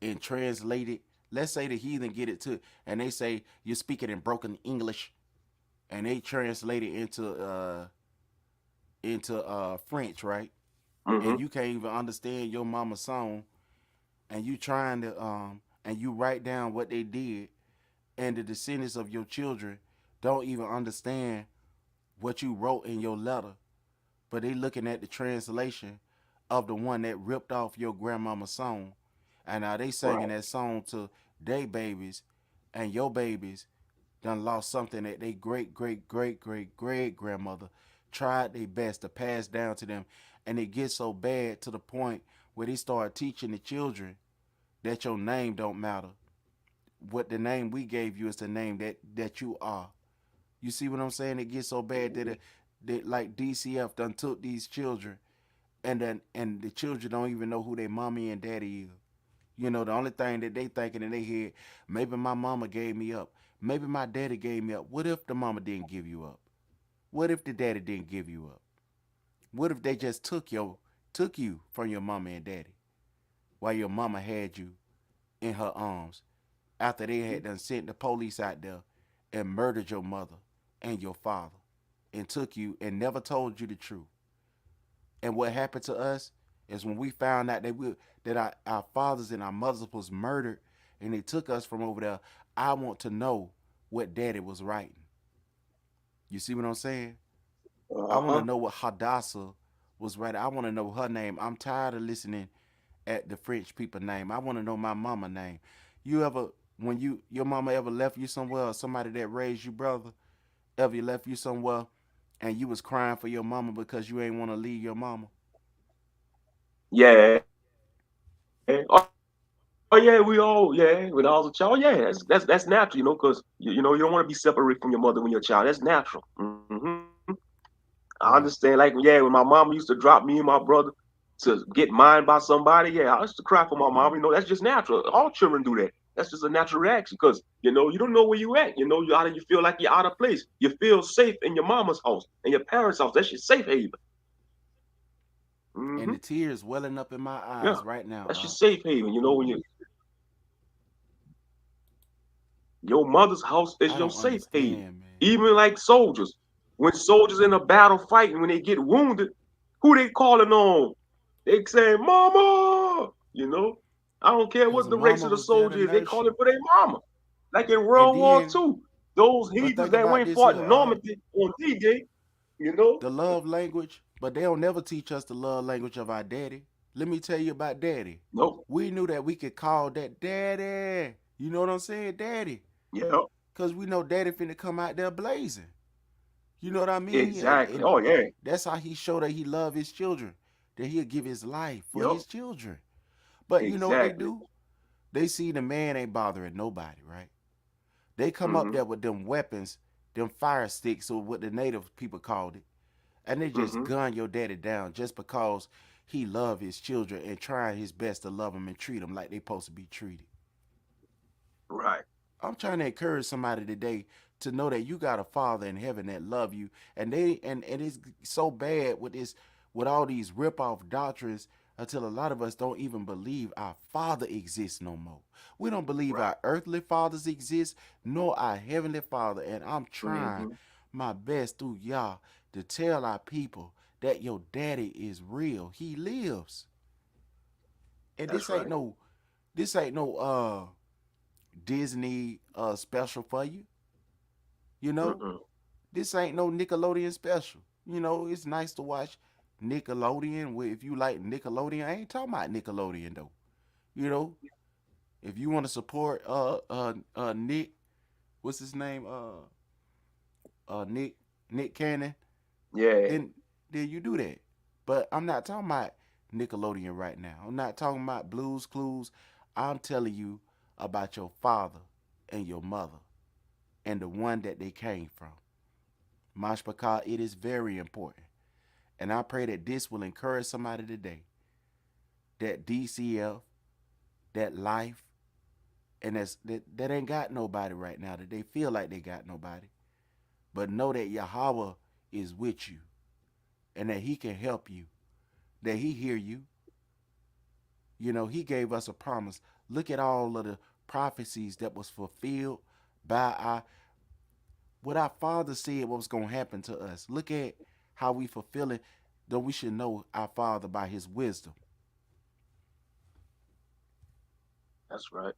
A: and translate it. Let's say the heathen get it to, and they say you're speaking in broken English, and they translate it into French, right?
C: Mm-hmm.
A: And you can't even understand your mama's song, and you trying to and you write down what they did, and the descendants of your children don't even understand what you wrote in your letter, but they looking at the translation of the one that ripped off your grandmama's song, and now they singing
C: Right.
A: that song to their babies, and your babies done lost something that they great great great great great grandmother tried their best to pass down to them, and it gets so bad to the point where they start teaching the children that your name don't matter. What the name we gave you is the name that you are. You see what I'm saying? It gets so bad that like DCF done took these children, and the children don't even know who their mommy and daddy is. You know, the only thing that they thinking in their head, maybe my mama gave me up. Maybe my daddy gave me up. What if the mama didn't give you up? What if the daddy didn't give you up? What if they just took you from your mama and daddy while your mama had you in her arms after they had done sent the police out there and murdered your mother and your father and took you and never told you the truth? And what happened to us is when we found out that our fathers and our mothers was murdered and they took us from over there, I want to know what daddy was writing. You see what I'm saying? I want to
C: Uh-huh.
A: know what Hadassah was writing. I want to know her name. I'm tired of listening at the French people name. I want to know my mama name. You ever, when your mama ever left you somewhere, or somebody that raised you, brother, ever left you somewhere and you was crying for your mama because you ain't want to leave your mama?
C: Yeah. Oh yeah, we all yeah. When I was a child, yeah, that's natural, because you don't want to be separated from your mother when you're a child. That's natural. I
A: Right.
C: understand. Like yeah, when my mom used to drop me and my brother to get mined by somebody, yeah, I used to cry for my mom. That's just natural. All children do that. That's just a natural reaction because you don't know where you at. You feel like you're out of place. You feel safe in your mama's house and your parents' house. That's your safe haven.
A: And
C: Hmm.
A: the tears welling up in my
C: Yeah,
A: eyes right now.
C: that's your safe haven. When your mother's house is
A: I
C: your
A: don't
C: safe haven.
A: understand, man.
C: Even like soldiers, when soldiers in a battle fighting, when they get wounded, who they calling on? They say, "Mama." I don't care
A: Cause
C: what
A: the
C: the race
A: mama
C: of the
A: was there to
C: soldier is. They
A: nurse
C: calling
A: you.
C: for their mama. Like in
A: And
C: World War
A: then,
C: II, those
A: but
C: heathens
A: think
C: that
A: about
C: went
A: this
C: fought
A: here,
C: in Normandy on D-Day. You know.
A: the love language, but they don't never teach us the love language of our daddy. Let me tell you about daddy.
C: Nope.
A: We knew that we could call that daddy. You know what I'm saying? Daddy.
C: Yeah.
A: Cause we know daddy finna come out there blazing. You know what I mean?
C: Exactly. Oh yeah.
A: That's how he showed that he love his children. That he'll give his life for
C: Yep.
A: his children. But you know what they
C: Exactly.
A: do? They see the man ain't bothering nobody, right? They come up
C: Mm-hmm.
A: there with them weapons, them fire sticks, or what the native people called it, and they just
C: Mm-hmm.
A: gun your daddy down just because he love his children and trying his best to love them and treat them like they supposed to be treated.
C: Right.
A: I'm trying to encourage somebody today to know that you got a father in heaven that love you, and it's so bad with all these rip off doctrines until a lot of us don't even believe our father exists no more. We don't believe
C: Right.
A: our earthly fathers exist nor our heavenly father, and I'm trying
C: Mm-hmm.
A: my best through y'all to tell our people that your daddy is real. He lives. And
C: That's
A: this ain't
C: right.
A: no Disney special for you. You know,
C: Mm-mm.
A: this ain't no Nickelodeon special. You know, it's nice to watch Nickelodeon. If you like Nickelodeon, I ain't talking about Nickelodeon though. You know, if you want to support Nick, what's his name? Nick Cannon,
C: Yeah.
A: then you do that. But I'm not talking about Nickelodeon right now. I'm not talking about Blues Clues. I'm telling you about your father and your mother and the one that they came from. Mashpaka, it is very important. And I pray that this will encourage somebody today. That DCF, that life, and that ain't got nobody right now, that they feel like they got nobody. But know that Yahweh is with you and that he can help you, that he hear you. You know, he gave us a promise. Look at all of the prophecies that was fulfilled by what our father said what was going to happen to us. Look at how we fulfill it. Though we should know our father by his wisdom.
C: That's right.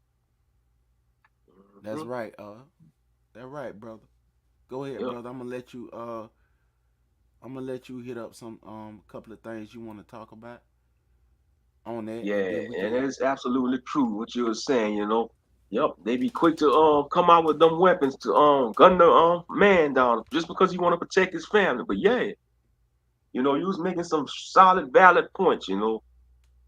A: That's right. That's right, brother. Go ahead,
C: Yep.
A: brother. I'm gonna let you hit up some couple of things you want to talk about on that,
C: Yeah,
A: and then we
C: and
A: can.
C: it's absolutely true what you were saying, you know. Yep, they be quick to come out with them weapons to gun the man down just because he want to protect his family. But yeah, you know, you was making some solid, valid points, you know.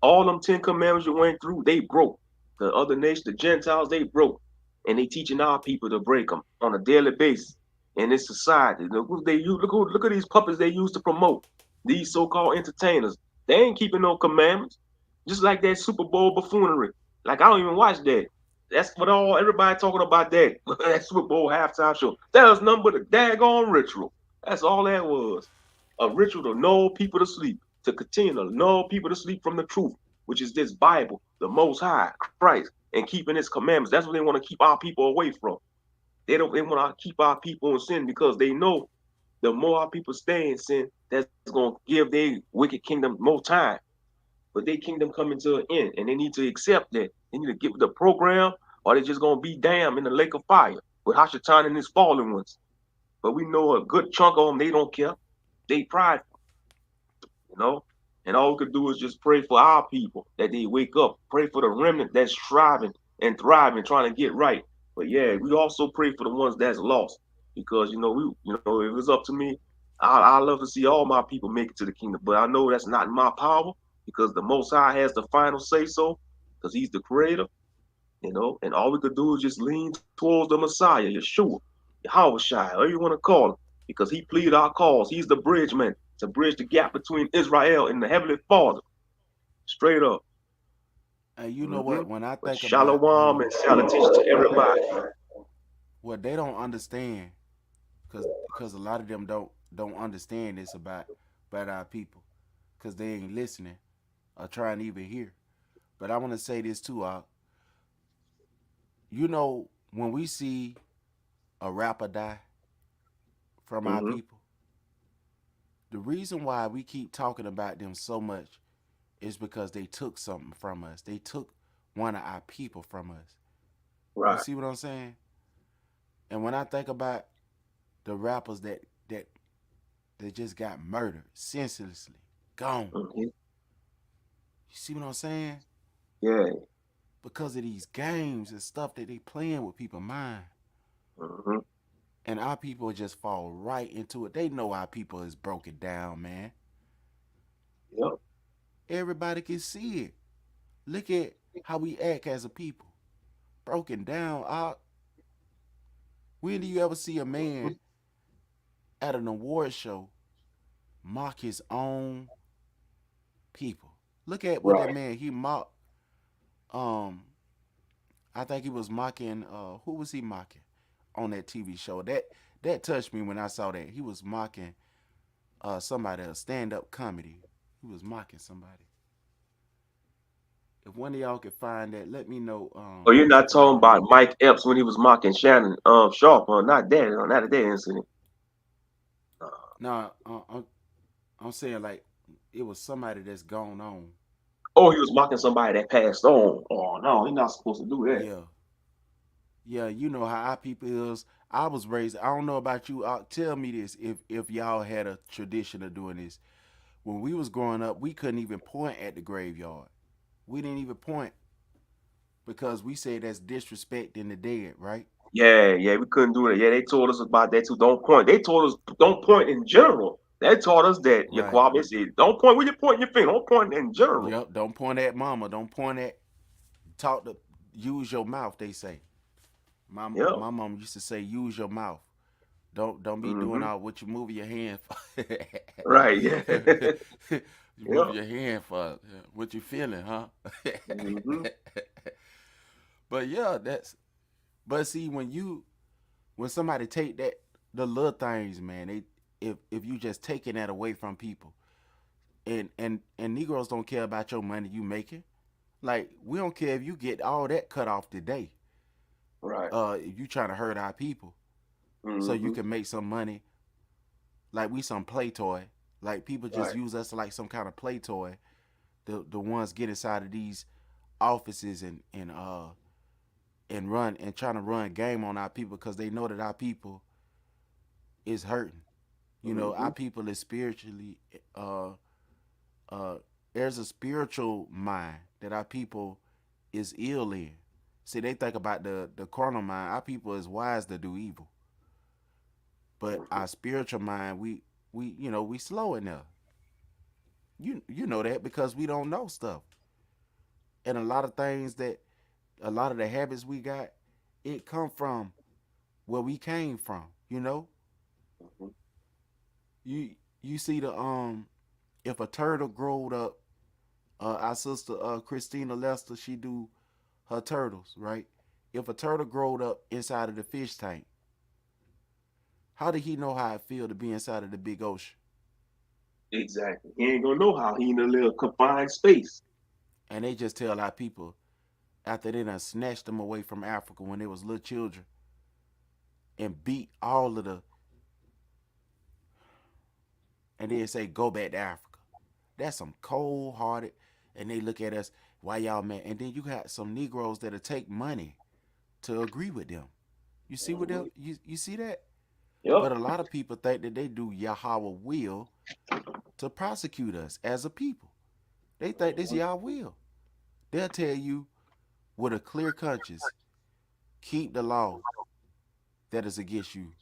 C: All them 10 commandments you went through, they broke. The other nations, the Gentiles, they broke. And they teaching our people to break them on a daily basis in this society. Look who they use, look at these puppets they use to promote. These so-called entertainers. They ain't keeping no commandments. Just like that Super Bowl buffoonery. Like I don't even watch that. That's what all everybody talking about that. That Super Bowl halftime show. That was nothing but a daggone ritual. That's all that was. A ritual to lull people to sleep, to continue to lull people to sleep from the truth, which is this Bible, the Most High, Christ, and keeping His commandments. That's what they want to keep our people away from. They don't. They want to keep our people in sin because they know the more our people stay in sin, that's going to give their wicked kingdom more time. But their kingdom coming to an end, and they need to accept that. They need to get with the program, or they're just going to be damned in the lake of fire with Hashatan and his fallen ones. But we know a good chunk of them, they don't care. They prideful, you know. And all we could do is just pray for our people that they wake up. Pray for the remnant that's striving and thriving, trying to get right. But yeah, we also pray for the ones that's lost because if it's up to me, I love to see all my people make it to the kingdom. But I know that's not in my power because the Most High has the final say so because He's the Creator, you know. And all we could do is just lean towards the Messiah, Yeshua, Yahweh Shai, however you want to call Him, because He pleaded our cause. He's the bridge man to bridge the gap between Israel and the Heavenly Father. Straight up.
A: And you know what? When I
C: But
A: think about
C: shalom and salutation to everybody.
A: what they don't understand, because a lot of them don't understand this about our people, because they ain't listening or trying to even hear. But I want to say this too, you know, when we see a rapper die from our
C: Mm-hmm.
A: people, the reason why we keep talking about them so much is because they took something from us. They took one of our people from us. You
C: Right.
A: see what I'm saying? And when I think about the rappers that just got murdered senselessly, gone.
C: Mm-hmm.
A: You see what I'm saying?
C: Yeah.
A: Because of these games and stuff that they playing with people's mind.
C: Mm-hmm.
A: And our people just fall right into it. They know our people is broken down, man.
C: Yep.
A: Everybody can see it. Look at how we act as a people. Broken down. When do you ever see a man at an award show mock his own people? Look at what that
C: Right.
A: man he mocked. Um, I think he was mocking. Who was he mocking on that TV show? That touched me when I saw that he was mocking somebody, a stand up comedy. He was mocking somebody. If one of y'all could find that, let me know.
C: Oh, you're not
A: Cause I
C: talking
A: want to.
C: about Mike Epps when he was mocking Shannon Sharp, not that, not that incident. Uh,
A: No, I'm saying like it was somebody that's gone on.
C: oh, he was mocking somebody that passed on. Oh no, he's not supposed to do that.
A: Yeah, yeah. You know how our people is. I was raised. I don't know about you. Tell me this: if y'all had a tradition of doing this, when we was growing up, we couldn't even point at the graveyard. We didn't even point because we said that's disrespecting the dead, right?
C: Yeah, yeah, we couldn't do that. Yeah, they told us about that too. Don't point. They told us don't point in general. They taught us that,
A: Right.
C: Yaquab. They said, don't point when you point your finger. Don't point in general.
A: Yep. Don't point at mama. Don't point at. Talk to. Use your mouth. They say. My
C: Yeah.
A: my mom used to say, use your mouth. Don't be doing
C: Mm-hmm.
A: all what you move your hand for.
C: Right. Yeah.
A: You move
C: Yep.
A: your hand for what you feeling, huh?
C: Mm-hmm.
A: But yeah, that's but see when somebody take that the little things, man, they if you just taking that away from people and Negroes don't care about your money you making. Like we don't care if you get all that cut off today.
C: Right.
A: If you trying to hurt our people so you
C: Mm-hmm.
A: can make some money, like we some play toy. Like people just
C: Right.
A: use us like some kind of play toy. The ones get inside of these offices and run and trying to run game on our people because they know that our people is hurting. You know,
C: Mm-hmm.
A: our people is spiritually uh there's a spiritual mind that our people is ill in. See, they think about the carnal mind. Our people is wise to do evil, but
C: Mm-hmm.
A: our spiritual mind, we we slow in there. You know that because we don't know stuff, and a lot of things that a lot of the habits we got, it come from where we came from. You know,
C: Mm-hmm.
A: you you see the if a turtle growed up, our sister Christina Lester, she do her turtles, right? If a turtle growed up inside of the fish tank, how did he know how it feel to be inside of the big ocean?
C: Exactly. He ain't gonna know how he in a little confined space.
A: And they just tell our people after they done snatched them away from Africa when they was little children and beat all of the, and then say go back to Africa. That's some cold hearted, and they look at us, why y'all mad? And then you got some Negroes that'll take money to agree with them. You see what
C: Mm-hmm.
A: you see that?
C: Yep.
A: But a lot of people think that they do Yahweh will to prosecute us as a people. They think this
C: Mm-hmm.
A: Yah will. They'll tell you with a clear conscience, keep the law that is against you.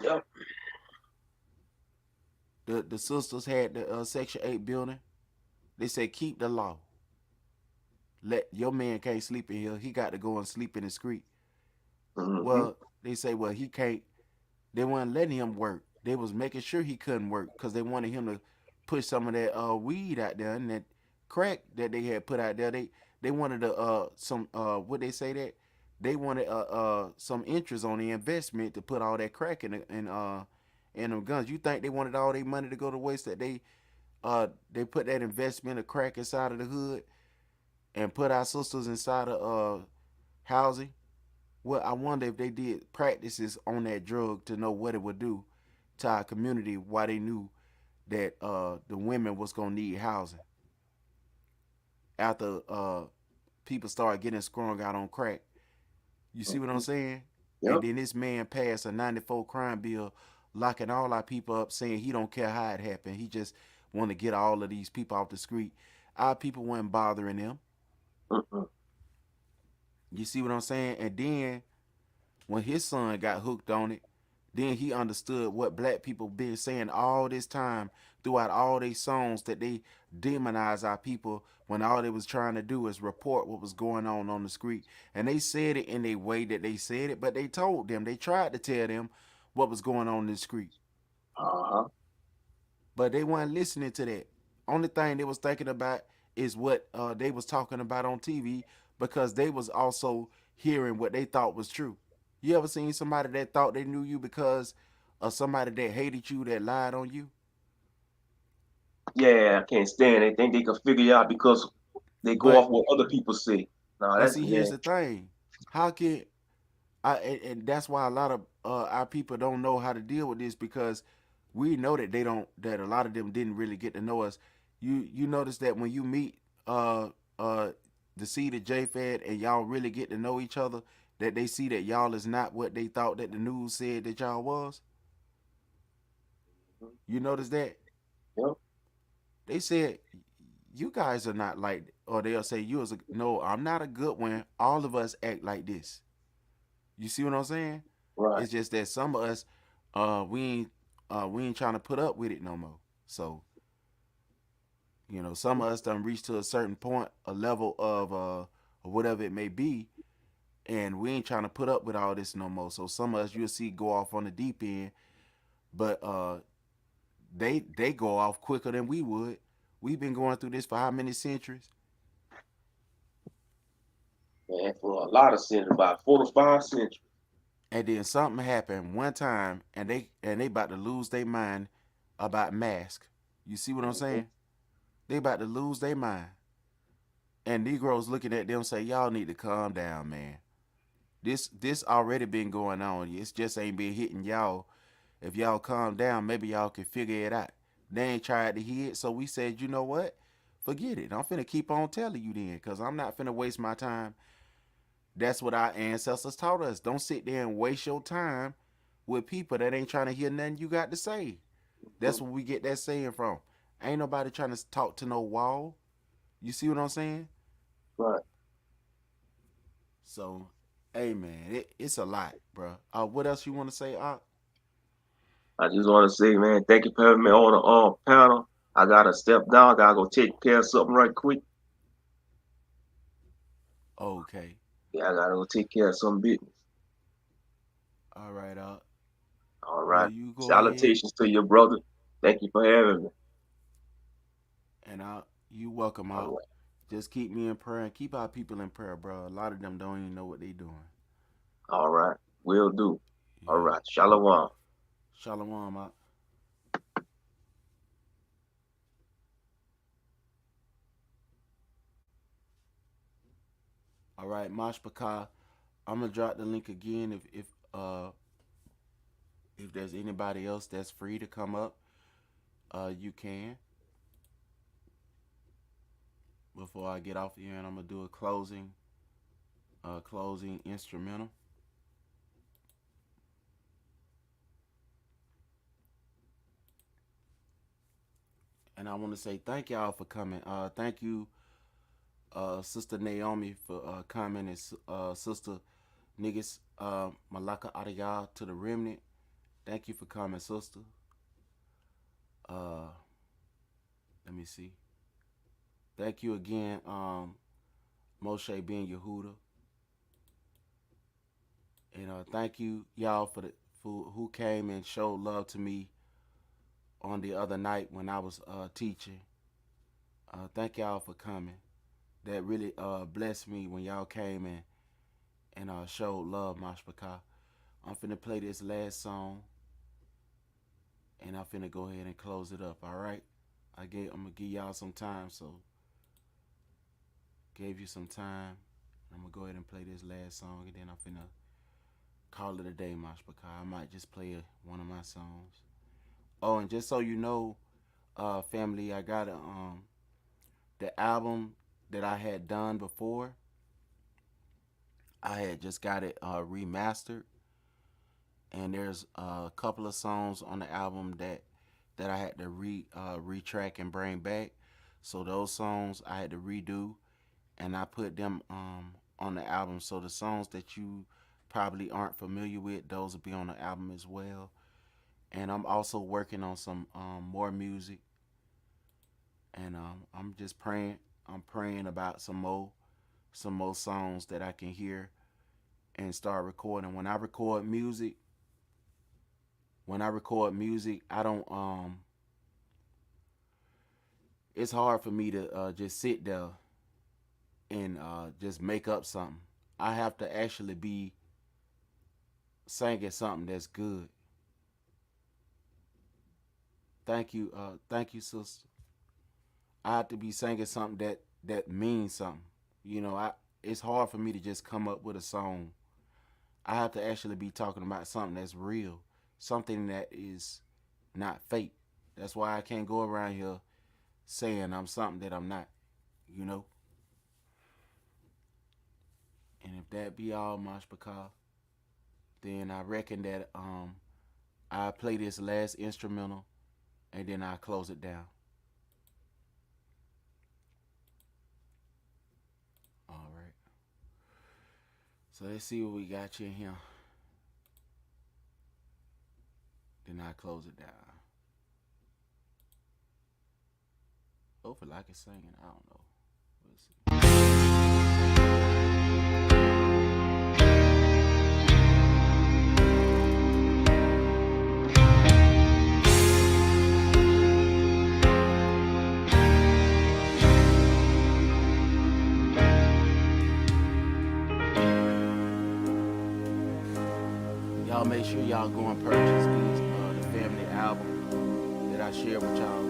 C: Yep.
A: The sisters had the Section 8 building. They said keep the law. Let your man can't sleep in here. He got to go and sleep in the street.
C: Mm-hmm.
A: Well, they say well he can't. They weren't letting him work. They was making sure he couldn't work because they wanted him to push some of that weed out there and that crack that they had put out there. They wanted some what they say that they wanted some interest on the investment to put all that crack in them guns. You think they wanted all their money to go to waste that they put that investment of crack inside of the hood and put our sisters inside of housing? Well, I wonder if they did practices on that drug to know what it would do to our community. Why they knew that the women was gonna need housing after people started getting sprung out on crack. You see what I'm
C: Mm-hmm.
A: saying? And
C: Yep.
A: then this man passed a '94 crime bill, locking all our people up, saying he don't care how it happened. He just want to get all of these people off the street. Our people weren't bothering them.
C: Mm-hmm.
A: You see what I'm saying? And then when his son got hooked on it, then he understood what black people been saying all this time throughout all their songs that they demonize our people when all they was trying to do is report what was going on the street. And they said it in a way that they said it, but they told them, they tried to tell them what was going on in the street.
C: Uh-huh.
A: But they weren't listening to that. Only thing they was thinking about is what they was talking about on TV because they was also hearing what they thought was true. You ever seen somebody that thought they knew you because of somebody that hated you that lied on you?
C: Yeah, I can't stand it. They think they can figure it out because they go
A: But
C: off what other people say. No,
A: but
C: that's
A: see,
C: yeah.
A: here's the thing: how can and that's why a lot of our people don't know how to deal with this because we know that they don't that a lot of them didn't really get to know us. You notice that when you meet uh uh the seed of J-Fed and y'all really get to know each other, that they see that y'all is not what they thought that the news said that y'all was. You notice that?
C: Yep.
A: They said you guys are not like, or they'll say you as a no, I'm not a good one. All of us act like this. You see what I'm saying?
C: Right.
A: It's just that some of us, we ain't trying to put up with it no more. So some of us done reached to a certain point, a level of or whatever it may be, And we ain't trying to put up with all this no more. So some of us you'll see go off on the deep end, but they go off quicker than we would. We've been going through this for how many centuries?
C: Man, for a lot of centuries, about 4 to 5 centuries.
A: And then something happened one time, and they about to lose their mind about mask. You see what I'm
C: Mm-hmm.
A: saying? They about to lose their mind. And Negroes looking at them say, y'all need to calm down, man. This already been going on. It's just ain't been hitting y'all. If y'all calm down, maybe y'all can figure it out. They ain't tried to hear it, so we said, you know what? Forget it. I'm finna keep on telling you then, because I'm not finna waste my time. That's what our ancestors taught us. Don't sit there and waste your time with people that ain't trying to hear nothing you got to say. That's where we get that saying from. Ain't nobody trying to talk to no wall. You see what I'm saying?
C: Right.
A: So, hey man, it's a lot, bro. What else you want to say?
C: I just want to say, man, thank you for having me on the panel. I gotta step down. I gotta go take care of something right quick.
A: Okay.
C: Yeah, I gotta go take care of some business.
A: All right,
C: All
A: well,
C: right.
A: you go ahead,
C: Salutations to your brother. Thank you for having me.
A: and you welcome
C: All
A: out.
C: right.
A: Just keep me in prayer and keep our people in prayer, bro. A lot of them don't even know what they doing.
C: All right. Will do. All
A: Yeah.
C: right. Shalom.
A: Shalom out. All right, Mashpaka. I'm gonna drop the link again if there's anybody else that's free to come up, you can. Before I get off here, and I'm gonna do a closing instrumental. And I want to say thank y'all for coming. Thank you, Sister Naomi, for coming, and Sister Niggas Malaka Araya to the remnant. Thank you for coming, sister. Uh, let me see. Thank you again, Moshe Ben Yehuda, and thank you y'all for who came and showed love to me on the other night when I was teaching. Thank y'all for coming. That really blessed me when y'all came and showed love, Mashpaka. I'm finna play this last song, and I'm finna go ahead and close it up. All right. I'm gonna give y'all some time, so gave you some time. I'm gonna go ahead and play this last song, and then I'm finna call it a day, Mashpaka. I might just play one of my songs. Oh, and just so you know, family, I got the album that I had done before. I had just got it remastered, and there's a couple of songs on the album that I had to retrack and bring back. So those songs I had to redo, and I put them on the album. So the songs that you probably aren't familiar with, those will be on the album as well. And I'm also working on some more music, and I'm just praying. I'm praying about some more songs that I can hear and start recording. When I record music, I don't it's hard for me to just sit there and just make up something. I have to actually be singing something that's good. Thank you, sister. I have to be singing something that means something. It's hard for me to just come up with a song. I have to actually be talking about something that's real, something that is not fake. That's why I can't go around here saying I'm something that I'm not, you know? And if that be all, Mashpaka, then I reckon that I play this last instrumental and then I close it down. All right. So let's see what we got you in here. Then I close it down. Hopefully I can sing it. I don't know. We'll see. Y'all make sure y'all go and purchase these the family album that I shared with y'all.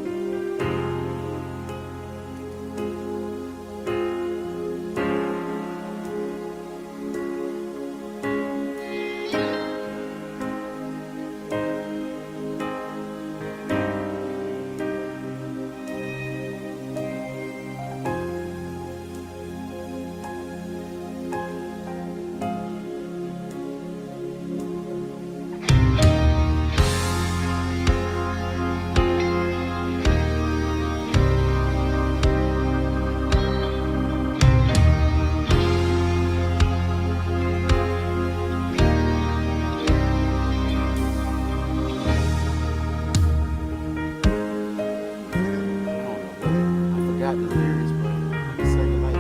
A: I forgot the lyrics, but I'm gonna sing it like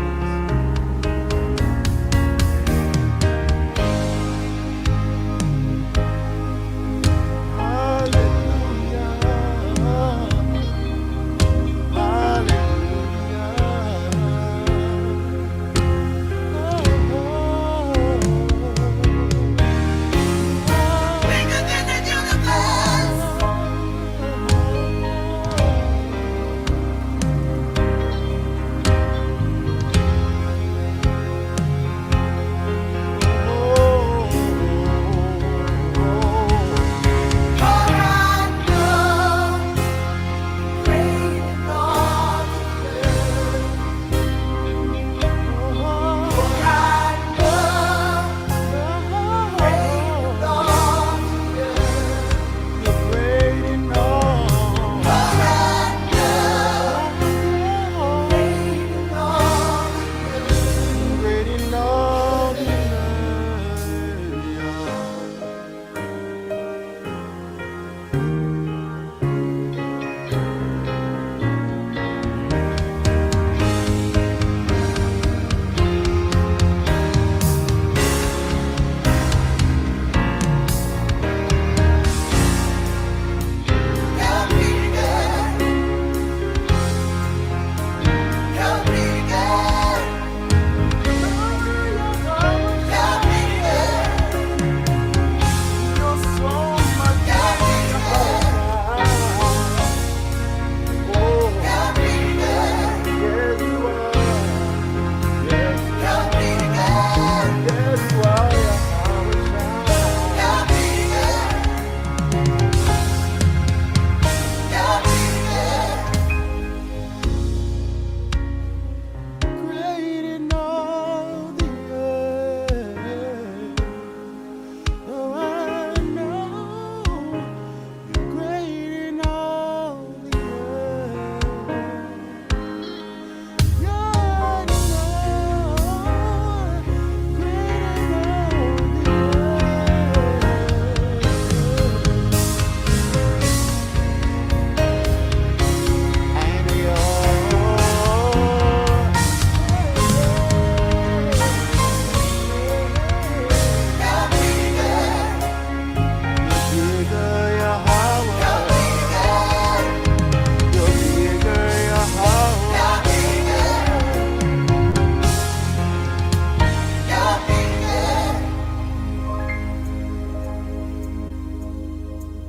D: Bigger than the universe.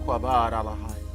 A: Kwabad Alahai.